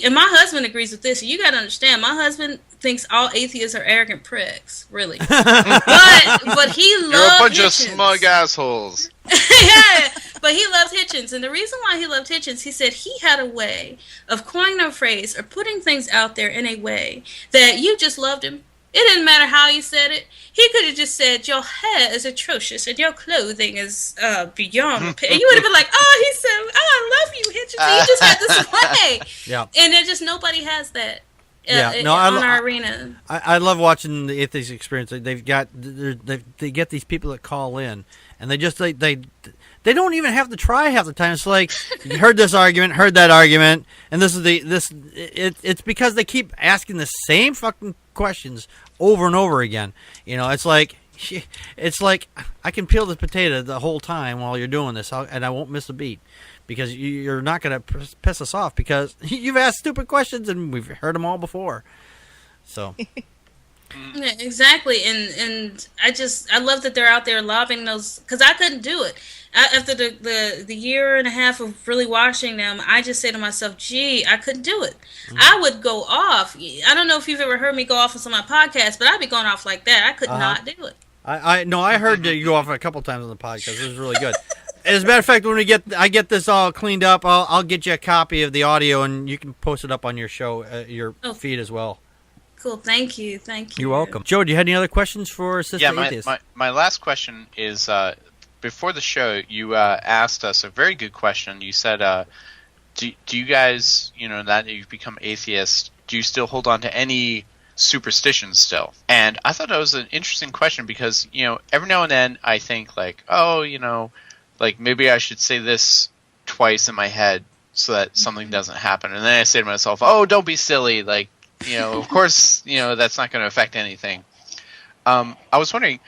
and my husband agrees with this. You got to understand, my husband thinks all atheists are arrogant pricks, really. but he loves You're a bunch Hitchens. of smug assholes. Yeah, but he loves Hitchens, and the reason why he loved Hitchens, he said he had a way of coining a phrase or putting things out there in a way that you just loved him. It didn't matter how he said it. He could have just said, your hair is atrocious and your clothing is beyond repair. And you would have been like, he said, I love you, Hitchens. He just had this way. Yeah. And there's just nobody has that. On our arena. I love watching the Atheist Experience. They get these people that call in, and they don't even have to try half the time. It's like, you heard this argument, heard that argument, and it's because they keep asking the same fucking questions over and over again. It's like I can peel the potato the whole time while you're doing this, and I won't miss a beat. Because you're not going to piss us off because you've asked stupid questions and we've heard them all before. So. Yeah, exactly. And I love that they're out there lobbing those, because I couldn't do it. After the year and a half of really watching them, I just say to myself, gee, I couldn't do it. Mm-hmm. I would go off. I don't know if you've ever heard me go off on some of my podcasts, but I'd be going off like that. I could not do it. I heard you go off a couple times on the podcast. It was really good. As a matter of fact, when I get this all cleaned up, I'll get you a copy of the audio, and you can post it up on your show, your feed as well. Cool, thank you. You're welcome. Joe, do you have any other questions for Sister Atheist? Yeah, my last question is, before the show, you asked us a very good question. You said, do you guys, now that you've become atheists, do you still hold on to any superstitions still? And I thought that was an interesting question because, every now and then I think like, like maybe I should say this twice in my head so that something doesn't happen. And then I say to myself, oh, don't be silly. Like, of course, that's not going to affect anything. I was wondering,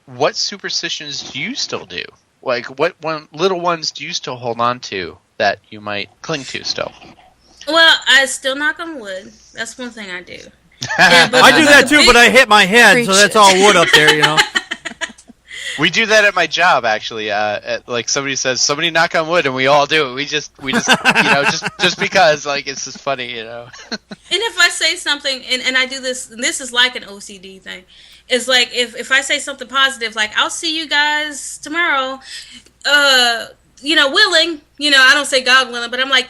what superstitions do you still do? Like, what little ones do you still hold on to that you might cling to still? Well, I still knock on wood. That's one thing I do. Yeah, I do that too, but I hit my head, so that's all wood up there, We do that at my job, actually. Like somebody says, somebody knock on wood, and we all do it. We just, just because, like, it's just funny, And if I say something, and I do this, and this is like an OCD thing. It's like if I say something positive, like I'll see you guys tomorrow. willing, I don't say God willing, but I'm like,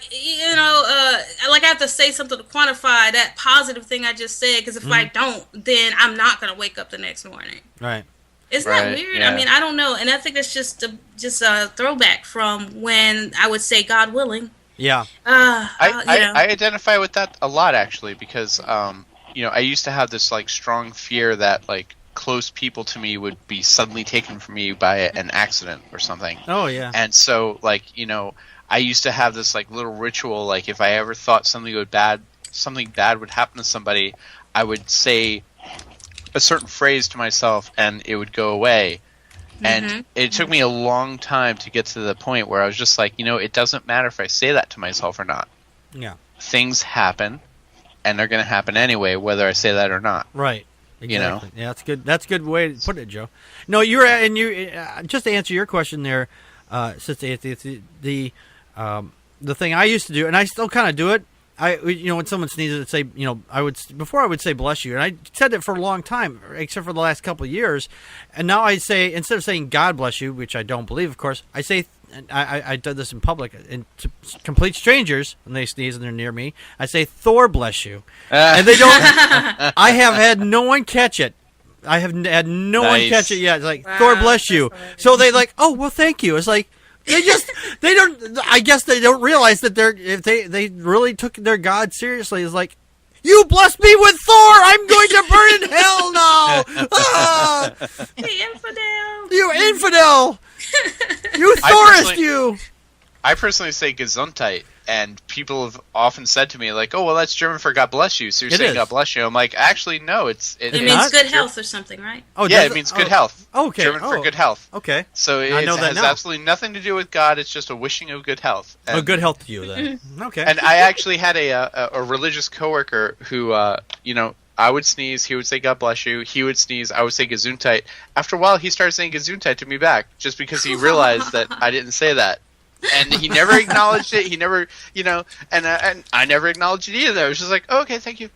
like I have to say something to quantify that positive thing I just said, because if I don't, then I'm not going to wake up the next morning. Right. Isn't that weird? Yeah. I mean, I don't know. And I think that's just a throwback from when I would say God willing. Yeah. I identify with that a lot, actually, because, I used to have this, like, strong fear that, like, close people to me would be suddenly taken from me by an accident or something. Oh, yeah. And so, like, I used to have this, like, little ritual, like, if I ever thought something bad would happen to somebody, I would say a certain phrase to myself and it would go away. And it took me a long time to get to the point where I was just like, it doesn't matter if I say that to myself or not. Yeah. Things happen, and they're going to happen anyway, whether I say that or not. Right. Exactly. Yeah, that's good. That's a good way to put it, Joe. No, you just to answer your question there, Sister Atheist, the thing I used to do, and I still kind of do it. When someone sneezes, I'd say, I would say bless you, and I said it for a long time, except for the last couple of years, and now I say, instead of saying God bless you, which I don't believe, of course, I say, I did this in public, and to complete strangers, when they sneeze and they're near me, I say Thor bless you, and they don't. I have had no one catch it. I have had no one catch it yet. It's like, wow, Thor bless you. So they like, oh well, thank you. It's like. They don't. I guess they don't realize that if they really took their God seriously. It's like, you blessed me with Thor. I'm going to burn in hell now. Ah! Hey, infidel! You infidel! You Thorist, you! I personally say Gesundheit, and people have often said to me, like, oh, well, that's German for God bless you, so you're saying God bless you. I'm like, actually, no, it means good health or something, right? Oh, yeah, it means good health. Okay. German for good health. Okay. So it has absolutely nothing to do with God, it's just a wishing of good health. And, good health to you, then. Okay. And I actually had a religious coworker who, I would sneeze, he would say God bless you, he would sneeze, I would say Gesundheit. After a while, he started saying Gesundheit to me back, just because he realized that I didn't say that. And he never acknowledged it. He never, and I never acknowledged it either. I was just like, oh, okay, thank you.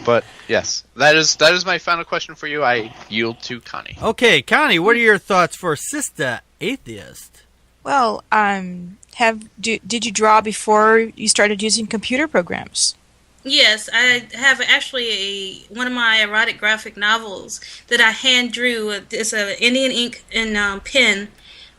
But yes, that is my final question for you. I yield to Connie. Okay, Connie, what are your thoughts for Sister Atheist? Well, did you draw before you started using computer programs? Yes, I have actually one of my erotic graphic novels that I hand drew. It's a Indian ink and pen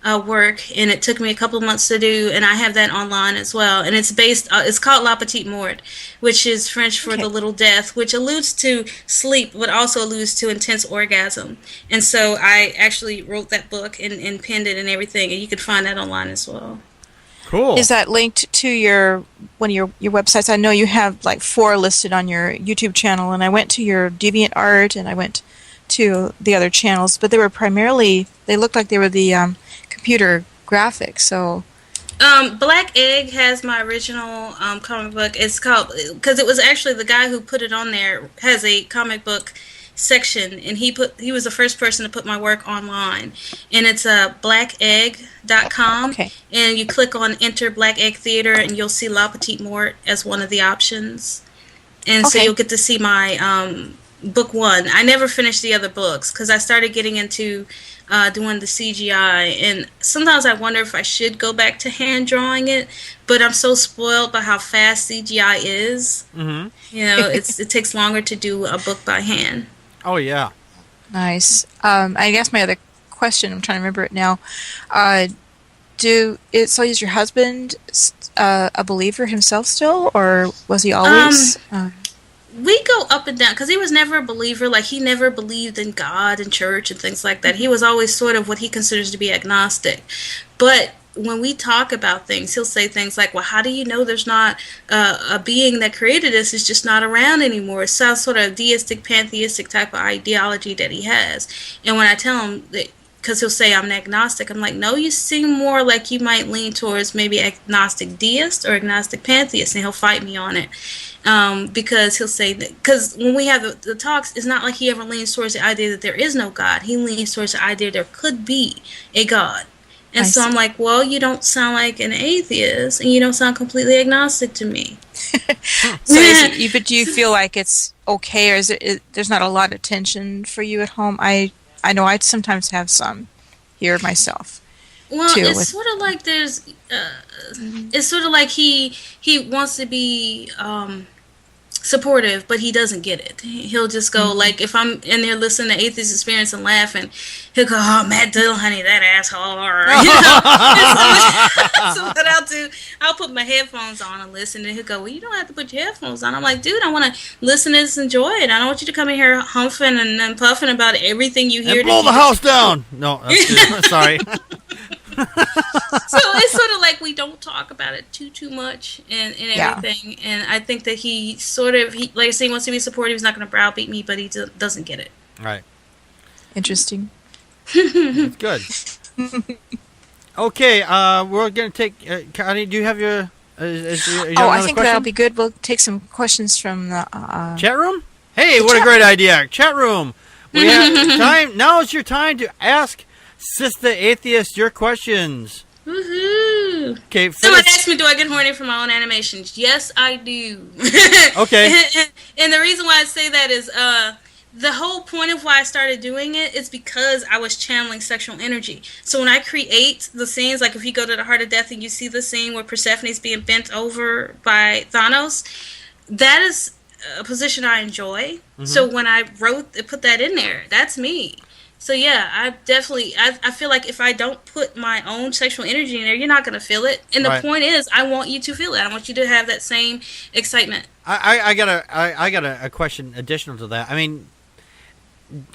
work, and it took me a couple of months to do, and I have that online as well. And it's it's called La Petite Mort, which is French for the little death, which alludes to sleep, but also alludes to intense orgasm. And so I actually wrote that book and penned it and everything, and you can find that online as well. Cool. Is that linked to one of your websites? I know you have like 4 listed on your YouTube channel, and I went to your DeviantArt and I went to the other channels, but they looked like they were the computer graphics. So, Black Egg has my original comic book. It's called, because it was actually the guy who put it on there has a comic book section, and he was the first person to put my work online, and it's blackedegg.com. Okay. And you click on Enter Black Egg Theater, and you'll see La Petite Mort as one of the options, and so you'll get to see my book 1. I never finished the other books because I started getting into doing the CGI, and sometimes I wonder if I should go back to hand drawing it, but I'm so spoiled by how fast CGI is. Mm-hmm. It takes longer to do a book by hand. Oh, yeah. Nice. I guess my other question, I'm trying to remember it now. So is your husband a believer himself still, or was he always? We go up and down, because he was never a believer. Like, he never believed in God and church and things like that. He was always sort of what he considers to be agnostic. But when we talk about things, he'll say things like, well, how do you know there's not a being that created us is just not around anymore? It's some sort of deistic, pantheistic type of ideology that he has. And when I tell him that, because he'll say I'm an agnostic, I'm like, no, you seem more like you might lean towards maybe agnostic deist or agnostic pantheist, and he'll fight me on it. Because he'll say that, because when we have the talks, it's not like he ever leans towards the idea that there is no God. He leans towards the idea there could be a God. And so I'm like, well, you don't sound like an atheist, and you don't sound completely agnostic to me. But do you feel like it's okay, or there's not a lot of tension for you at home? I know I sometimes have some here myself. Well, it's sort of like there's, it's sort of like he wants to be supportive, but he doesn't get it. He'll just go, like, if I'm in there listening to Atheist Experience and laughing, he'll go, oh, Matt Dillahunty, that asshole. So what I'll do, I'll put my headphones on and listen, and he'll go, well, you don't have to put your headphones on. I'm like, dude, I want to listen to this and enjoy it. I don't want you to come in here humping and puffing about everything you hear. And blow the house down. No, sorry. So it's sort of like we don't talk about it too much and everything. And I think that he like I say, he wants to be supportive. He's not going to browbeat me, but he doesn't get it. Right. Interesting. That's good. Okay, we're going to take... Connie, do you have your... I think that'll be good. We'll take some questions from the... chat room? Hey, what a great idea. Chat room. We have time. Now is your time to ask Sister Atheist your questions. Woohoo! Okay. Someone asked me, do I get horny from my own animations? Yes, I do. Okay. And the reason why I say that is the whole point of why I started doing it is because I was channeling sexual energy. So when I create the scenes, like if you go to the Heart of Death and you see the scene where Persephone's being bent over by Thanos, that is a position I enjoy. Mm-hmm. So when I put that in there, that's me. So yeah, I feel like if I don't put my own sexual energy in there, you're not going to feel it. And the point is, I want you to feel it. I want you to have that same excitement. I got a question additional to that. I mean,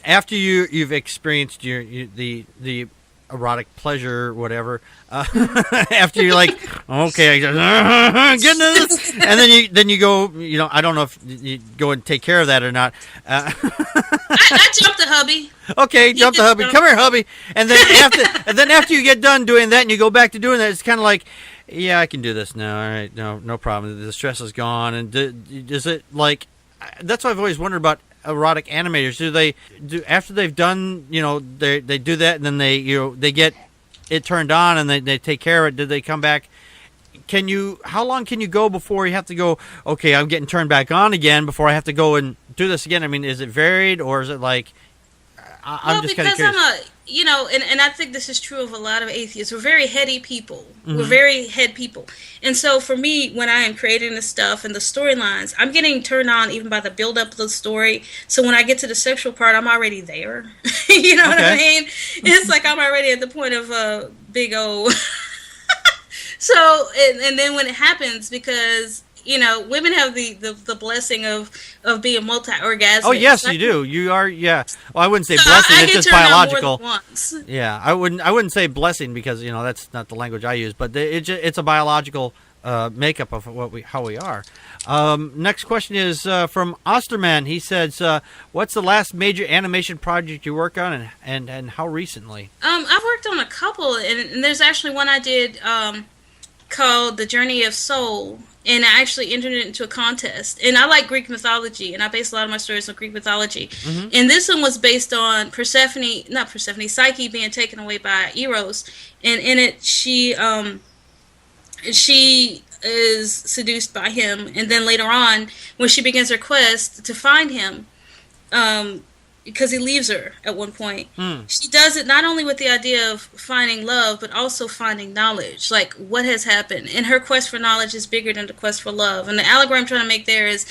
after you've experienced the erotic pleasure, whatever, after you're like, okay, get into this, and then you go, I don't know if you go and take care of that or not. I jumped the hubby. Okay, jump the hubby. Come here, hubby. And then after you get done doing that and you go back to doing that, it's kind of like, yeah, I can do this now. All right, no problem. The stress is gone. And is it like? That's what I've always wondered about erotic animators. Do they after they've done, they do that and then they get it turned on and they take care of it? Do they come back? How long can you go before you have to go, okay, I'm getting turned back on again before I have to go and do this again? I mean, is it varied or is it like, I'm just kind of curious. And I think this is true of a lot of atheists. We're very heady people. Mm-hmm. We're very head people. And so for me, when I am creating this stuff and the storylines, I'm getting turned on even by the build-up of the story. So when I get to the sexual part, I'm already there. You know what I mean? It's like I'm already at the point of a big O. So, and then when it happens, because... women have the blessing of being multi-orgasmic. Oh yes, you do. You are, yeah. Well, I wouldn't say blessing. It's just biological. More than once. Yeah, I wouldn't say blessing because that's not the language I use. But it's a biological makeup of how we are. Next question is from Osterman. He says, "What's the last major animation project you worked on, and how recently?" I've worked on a couple, and there's actually one I did called The Journey of Soul. And I actually entered it into a contest. And I like Greek mythology, and I base a lot of my stories on Greek mythology. Mm-hmm. And this one was based on Psyche being taken away by Eros. And in it, she is seduced by him. And then later on, when she begins her quest to find him, because he leaves her at one point. She does it not only with the idea of finding love, but also finding knowledge, like what has happened. And her quest for knowledge is bigger than the quest for love. And the allegory I'm trying to make there is,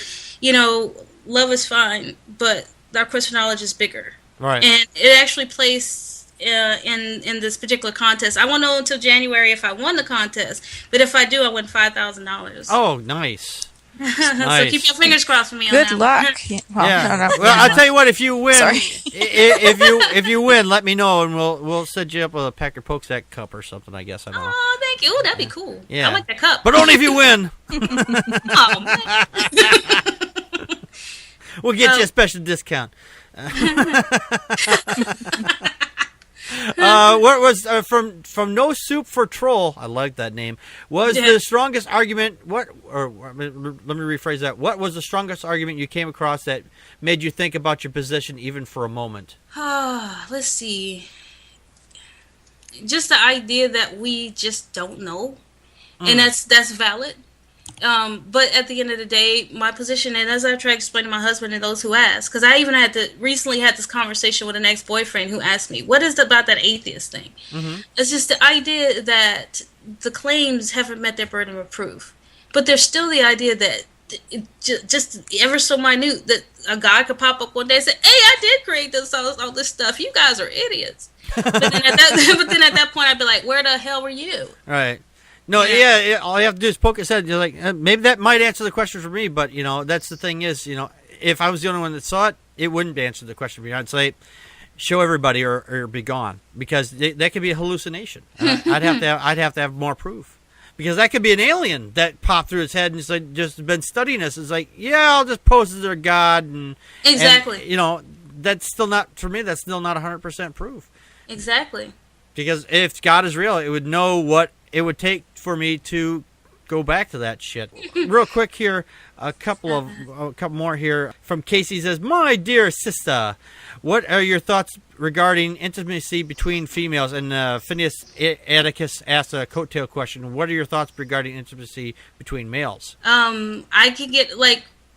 love is fine, but our quest for knowledge is bigger. Right. And it actually placed in this particular contest. I won't know until January if I won the contest, but if I do, I win $5,000. Oh, nice. Nice. So keep your fingers crossed for me. Good on luck. That. Yeah. Well, I'll tell you what. If you win, if you win, let me know, and we'll set you up with a Packard Pokes At cup or something. I guess I don't know. Oh, thank you. Ooh, that'd be cool. Yeah. I like that cup. But only if you win. Oh man. We'll get you a special discount. What was from No Soup for Troll? I like that name. Was the strongest argument? Let me rephrase that. What was the strongest argument you came across that made you think about your position even for a moment? Let's see. just the idea that we just don't know, and that's valid. But at the end of the day, my position, and as I try to explain to my husband and those who ask, because I even recently had this conversation with an ex-boyfriend who asked me, what is it about that atheist thing? Mm-hmm. It's just the idea that the claims haven't met their burden of proof. But there's still the idea that just ever so minute that a guy could pop up one day and say, hey, I did create all this stuff. You guys are idiots. But then at that point, I'd be like, where the hell were you? Right. No, yeah, all you have to do is poke his head. You're like, maybe that might answer the question for me, but, that's the thing is, if I was the only one that saw it, it wouldn't answer the question for me. I'd say, show everybody or be gone, because that could be a hallucination. I'd have to have more proof, because that could be an alien that popped through his head and just been studying us. It's like, yeah, I'll just pose as their god. Exactly. And, that's still not, for me, that's still not 100% proof. Exactly. Because if God is real, it would know what it would take for me to go back to that shit. Real quick here, a couple more here from Casey. Says, my dear sister, what are your thoughts regarding intimacy between females? And Phineas Atticus asked a coattail question. What are your thoughts regarding intimacy between males? I could get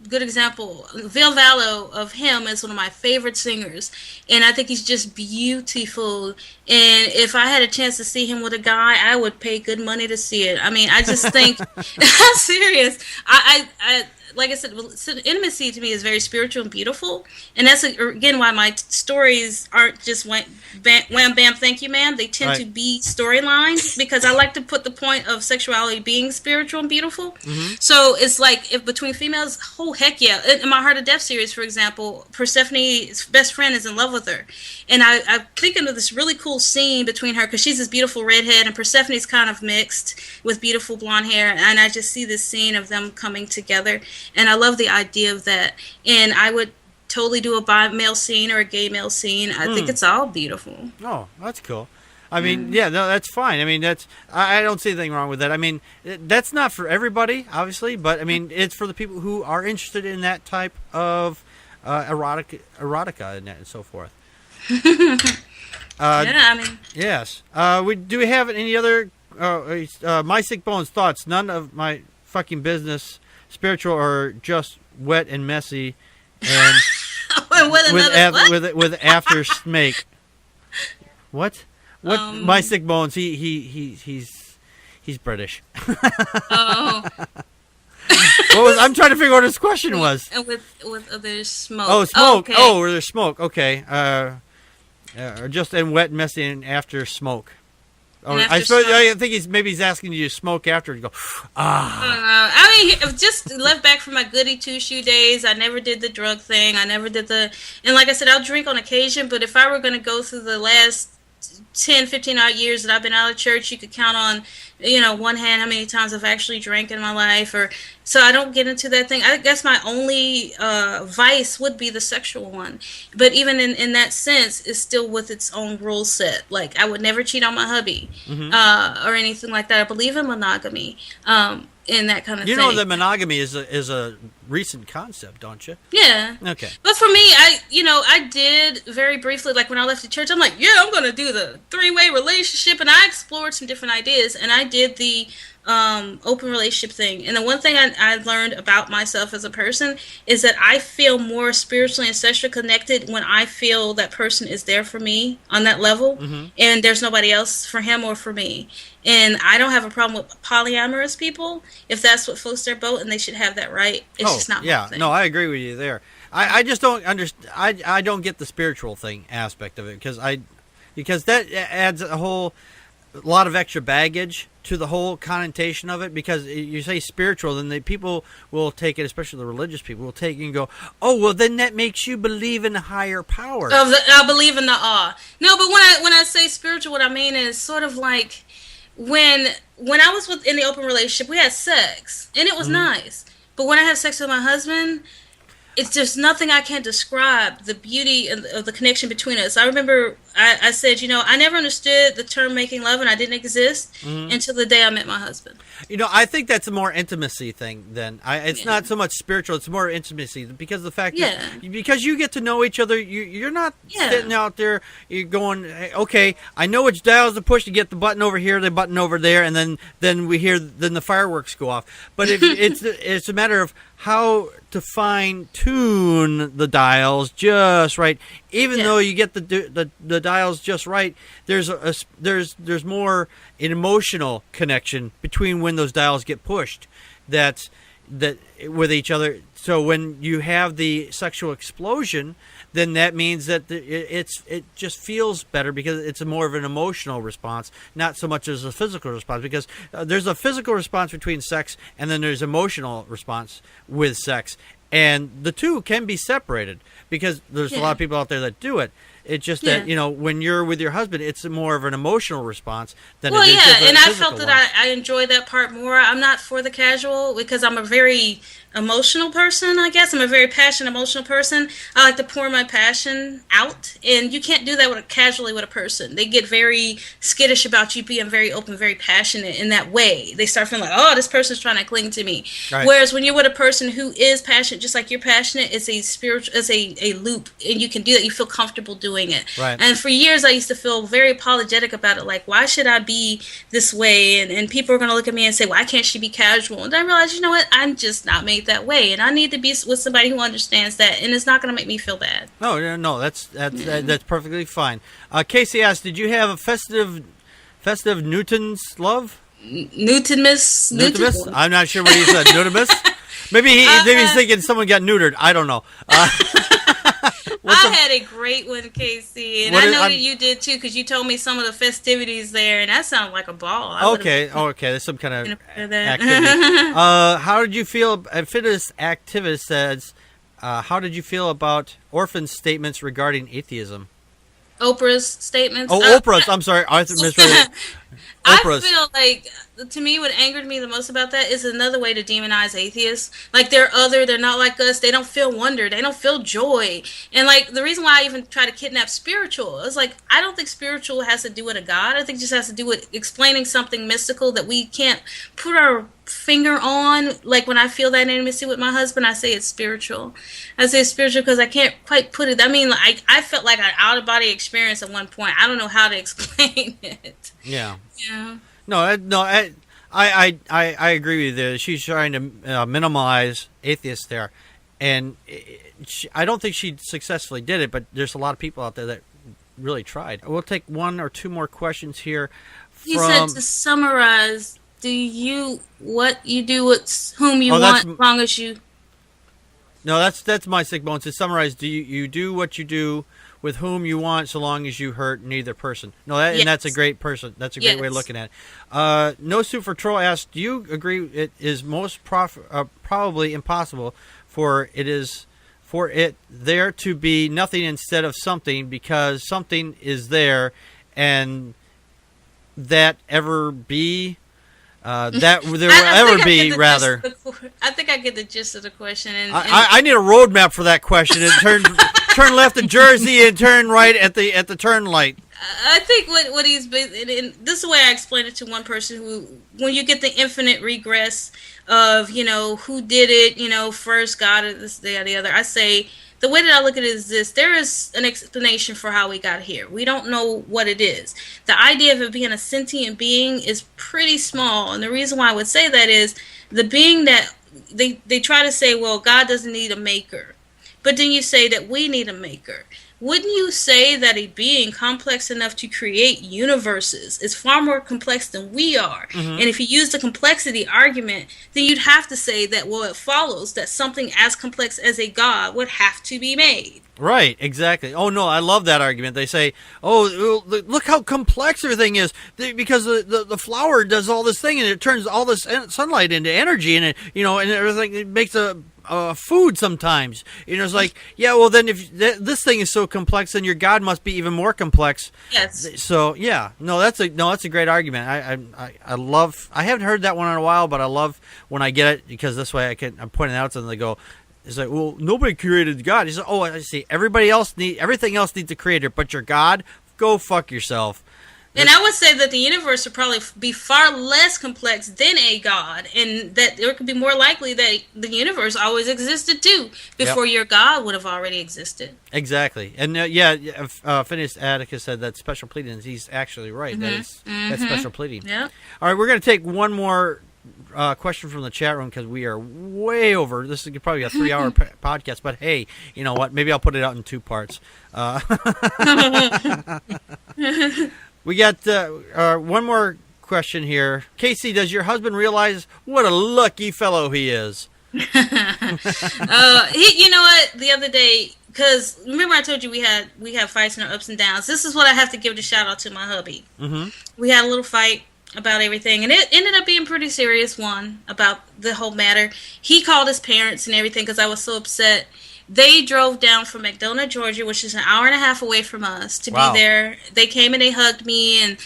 good example. Phil Vallo of him is one of my favorite singers, and I think he's just beautiful. And if I had a chance to see him with a guy, I would pay good money to see it. I mean, I just think I'm serious. I like I said, intimacy to me is very spiritual and beautiful, and that's again why my stories aren't just wham bam thank you ma'am. They tend to be storylines, because I like to put the point of sexuality being spiritual and beautiful. Mm-hmm. So it's like, if between females, oh heck yeah. In my Heart of Death series, for example, Persephone's best friend is in love with her, and I'm thinking of this really cool scene between her, because she's this beautiful redhead and Persephone's kind of mixed with beautiful blonde hair, and I just see this scene of them coming together. And I love the idea of that. And I would totally do a bi-male scene or a gay male scene. I think it's all beautiful. Oh, that's cool. I mean, yeah, no, that's fine. I mean, I don't see anything wrong with that. I mean, that's not for everybody, obviously, but I mean, it's for the people who are interested in that type of erotica and so forth. Yeah, I mean. Yes. Do we have any other My Sick Bones thoughts? None of my fucking business. Spiritual or just wet and messy, and with after smake. What? My Sick Bones? He's British. Oh. I'm trying to figure out what his question was. With there's smoke. Oh, smoke. Oh, okay. Oh, there's smoke. Okay. Just and wet and messy and after smoke. Oh, I think he's asking you to smoke after and go, I mean, just left back from my goody two-shoe days. I never did the drug thing. I never did and like I said, I'll drink on occasion, but if I were going to go through the last 10, 15 odd years that I've been out of church, you could count on, one hand how many times I've actually drank in my life. So I don't get into that thing. I guess my only vice would be the sexual one. But even in that sense, it's still with its own rule set. Like, I would never cheat on my hubby or anything like that. I believe in monogamy. In that kind of thing. You know that monogamy is a recent concept, don't you? Yeah. Okay. But for me, I did very briefly, like when I left the church, I'm like, yeah, I'm going to do the 3-way relationship, and I explored some different ideas, and I did the open relationship thing. And the one thing I learned about myself as a person is that I feel more spiritually and sexually connected when I feel that person is there for me on that level, and there's nobody else for him or for me. And I don't have a problem with polyamorous people if that's what floats their boat, and they should have that right. It's just not my thing. No, I agree with you there. I just don't understand. I don't get the spiritual thing aspect of it because that adds a lot of extra baggage to the whole connotation of it. Because you say spiritual, then the people will take it, especially the religious people, will take it and go, oh, well, then that makes you believe in a higher power. I believe in the awe. No, but when I say spiritual, what I mean is sort of like when I was in the open relationship, we had sex, and it was nice. But when I have sex with my husband, it's just nothing I can't describe the beauty of the connection between us. I remember I said, I never understood the term making love, and I didn't exist until the day I met my husband. I think that's a more intimacy thing than it's not so much spiritual. It's more intimacy because the fact that because you get to know each other, you're not sitting out there. You're going, okay, I know which dials to push to get the button over here, the button over there, and then the fireworks go off. But if it's a matter of how to fine tune the dials just right. Even though you get the dials just right, there's more an emotional connection between when those dials get pushed that with each other. So when you have the sexual explosion, then that means that it just feels better because it's more of an emotional response, not so much as a physical response. Because there's a physical response between sex, and then there's emotional response with sex, and the two can be separated because there's a lot of people out there that do it. It's just that, when you're with your husband, it's more of an emotional response than it is just a and I physical felt that I enjoy that part more. I'm not for the casual because I'm a very emotional person, I guess. I'm a very passionate, emotional person. I like to pour my passion out, and you can't do that casually with a person. They get very skittish about you being very open, very passionate in that way. They start feeling like, oh, this person's trying to cling to me. Right. Whereas when you're with a person who is passionate, just like you're passionate, it's a spiritual, it's a loop, and you can do that. You feel comfortable doing it. Right. And for years, I used to feel very apologetic about it. Like, why should I be this way? And people are going to look at me and say, why can't she be casual? And then I realized, you know what? I'm just not made that way, and I need to be with somebody who understands that, and it's not going to make me feel bad. No, that's perfectly fine. Casey asked, did you have a festive Newton's love? Newtonmas? I'm not sure what he said. Newtonmas? Maybe he's thinking someone got neutered. I don't know. I had a great one, Casey, and I know that you did too, because you told me some of the festivities there, and that sounded like a ball. Okay, there's some kind of activity. How did you feel? Fitness activist says, how did you feel about Orphan's statements regarding atheism? Oprah's statements. Oprah's. I'm sorry, I misread it. I feel like, to me, what angered me the most about that is another way to demonize atheists. Like, they're not like us. They don't feel wonder. They don't feel joy. And, like, the reason why I even try to kidnap spiritual is, like, I don't think spiritual has to do with a God. I think it just has to do with explaining something mystical that we can't put our finger on. Like, when I feel that intimacy with my husband, I say it's spiritual. I say it's spiritual because I can't quite put it. I mean, like, I felt like an out-of-body experience at one point. I don't know how to explain it. Yeah. Yeah. No, I agree with you. She's trying to minimize atheists there, and I don't think she successfully did it. But there's a lot of people out there that really tried. We'll take one or two more questions here. You said to summarize. What you do with whom you want, as long as you. No, that's my sick bones. To summarize, you do what you do with whom you want, so long as you hurt neither person. No, and that's a great person. That's a great way of looking at it. No Suit for Troll asked, do you agree it is most probably impossible for it there to be nothing instead of something, because something is there, and that ever be that there will ever be, rather. I think I get the gist of the question. And I need a roadmap for that question. And turn left at Jersey and turn right at the turn light. I think what he's been, and this is the way I explained it to one person, who, when you get the infinite regress of, who did it, first God, or this, that, the other, I say, the way that I look at it is this: there is an explanation for how we got here. We don't know what it is. The idea of it being a sentient being is pretty small, and the reason why I would say that is the being that they try to say, well, God doesn't need a maker, but then you say that we need a maker. Wouldn't you say that a being complex enough to create universes is far more complex than we are? Mm-hmm. And if you use the complexity argument, then you'd have to say that, well, it follows that something as complex as a God would have to be made. Right, exactly. Oh, no, I love that argument. They say, oh, look how complex everything is, because the flower does all this thing, and it turns all this sunlight into energy, and and everything, it makes food sometimes. It's like, yeah, well, then if this thing is so complex, then your God must be even more complex. Yes. So yeah, that's a great argument. I love. I haven't heard that one in a while, but I love when I get it, because this way I'm pointing out to them. They go, It's like, well, nobody created God. He's like, oh, I see. Everything else needs a creator, but your God, go fuck yourself. And I would say that the universe would probably be far less complex than a God, and that there could be more likely that the universe always existed too before your God would have already existed. Exactly. And Phineas Atticus said that special pleading, he's actually right. That's special pleading. Yeah. All right, we're going to take one more question from the chat room because we are way over. This is probably a 3-hour podcast, but hey, you know what? Maybe I'll put it out in 2 parts. We got one more question here. Casey, does your husband realize what a lucky fellow he is? You know what? The other day, because remember I told you we have fights and our ups and downs. This is what I have to give the shout out to my hubby. Mm-hmm. We had a little fight about everything, and it ended up being a pretty serious one about the whole matter. He called his parents and everything because I was so upset. They drove down from McDonough, Georgia, which is an hour and a half away from us, to be there. They came and they hugged me, and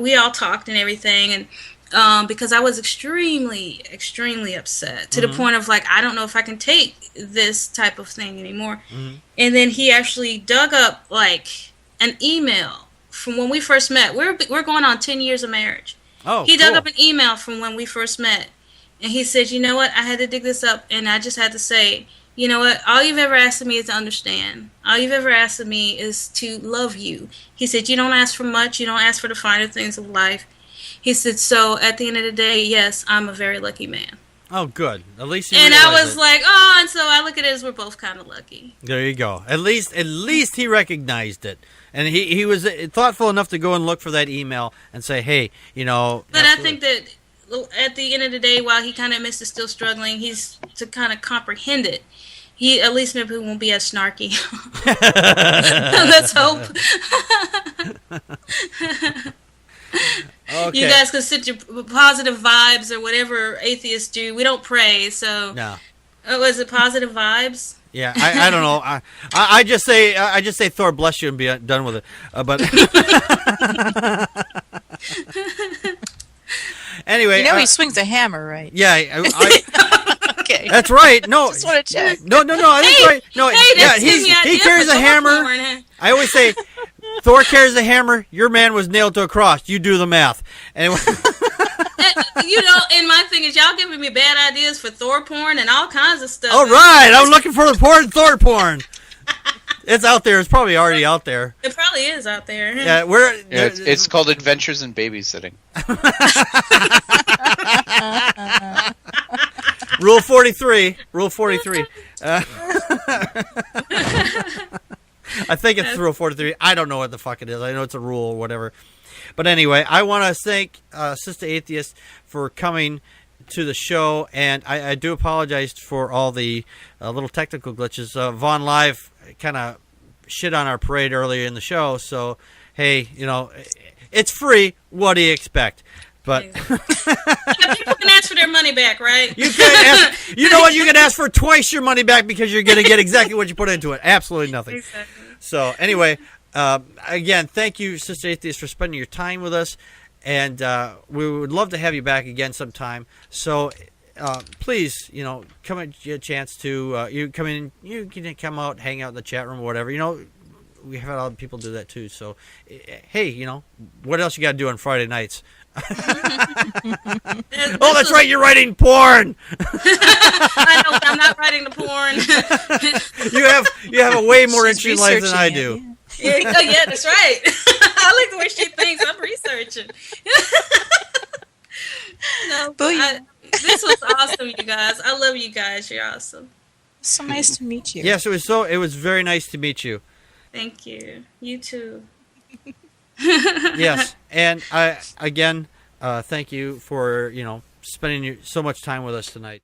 we all talked and everything. And because I was extremely, extremely upset to the point of, like, I don't know if I can take this type of thing anymore. Mm-hmm. And then he actually dug up, like, an email from when we first met. We're going on 10 years of marriage. Oh, he dug up an email from when we first met. And he said, you know what, I had to dig this up, and I just had to say, you know what, all you've ever asked of me is to understand. All you've ever asked of me is to love you. He said, you don't ask for much. You don't ask for the finer things of life. He said, so at the end of the day, yes, I'm a very lucky man. Oh, good. At least he and I was like, oh, and so I look at it as we're both kind of lucky. There you go. At least he recognized it. And he was thoughtful enough to go and look for that email and say, hey, you know. But absolutely. I think that at the end of the day, while he kind of admits to still struggling, he's to kind of comprehend it. He at least maybe won't be as snarky. Let's hope. Okay. You guys can sit your positive vibes or whatever atheists do. We don't pray, so. No. Was it positive vibes? Yeah, I don't know. I just say Thor bless you and be done with it. But anyway, you know he swings a hammer, right? Yeah, okay. That's right. No, just want to check. No, that's right. No, he carries a hammer. I always say, Thor carries a hammer. Your man was nailed to a cross. You do the math. Anyway. You know, and my thing is, y'all giving me bad ideas for Thor porn and all kinds of stuff. All right, I'm looking for the Thor porn. It's out there. It's probably already out there. It probably is out there. Yeah, it's called Adventures in Babysitting. Rule 43. I think it's Rule 43. I don't know what the fuck it is. I know it's a rule or whatever. But anyway, I want to thank Sister Atheist for coming to the show, and I do apologize for all the little technical glitches. Vaughn Live kind of shit on our parade earlier in the show, so hey, you know, it's free. What do you expect? But people can ask for their money back, right? You can ask. You know what? You can ask for twice your money back because you're going to get exactly what you put into it. Absolutely nothing. Exactly. So anyway, again, thank you, Sister Atheist, for spending your time with us, and we would love to have you back again sometime. So please, you know, come and get a chance to you come in. You can come out, hang out in the chat room or whatever. You know, we have other people do that too. So hey, you know, what else you got to do on Friday nights? Oh, that's right, you're writing porn. I know, but I'm not writing the porn. you have a way more interesting life than I do. Yeah, that's right. I like the way she thinks. I'm researching. This was awesome, you guys. I love you guys. You're awesome. So nice to meet you. Yes, it was very nice to meet you. Thank you. You too. Yes, and I again thank you for spending so much time with us tonight.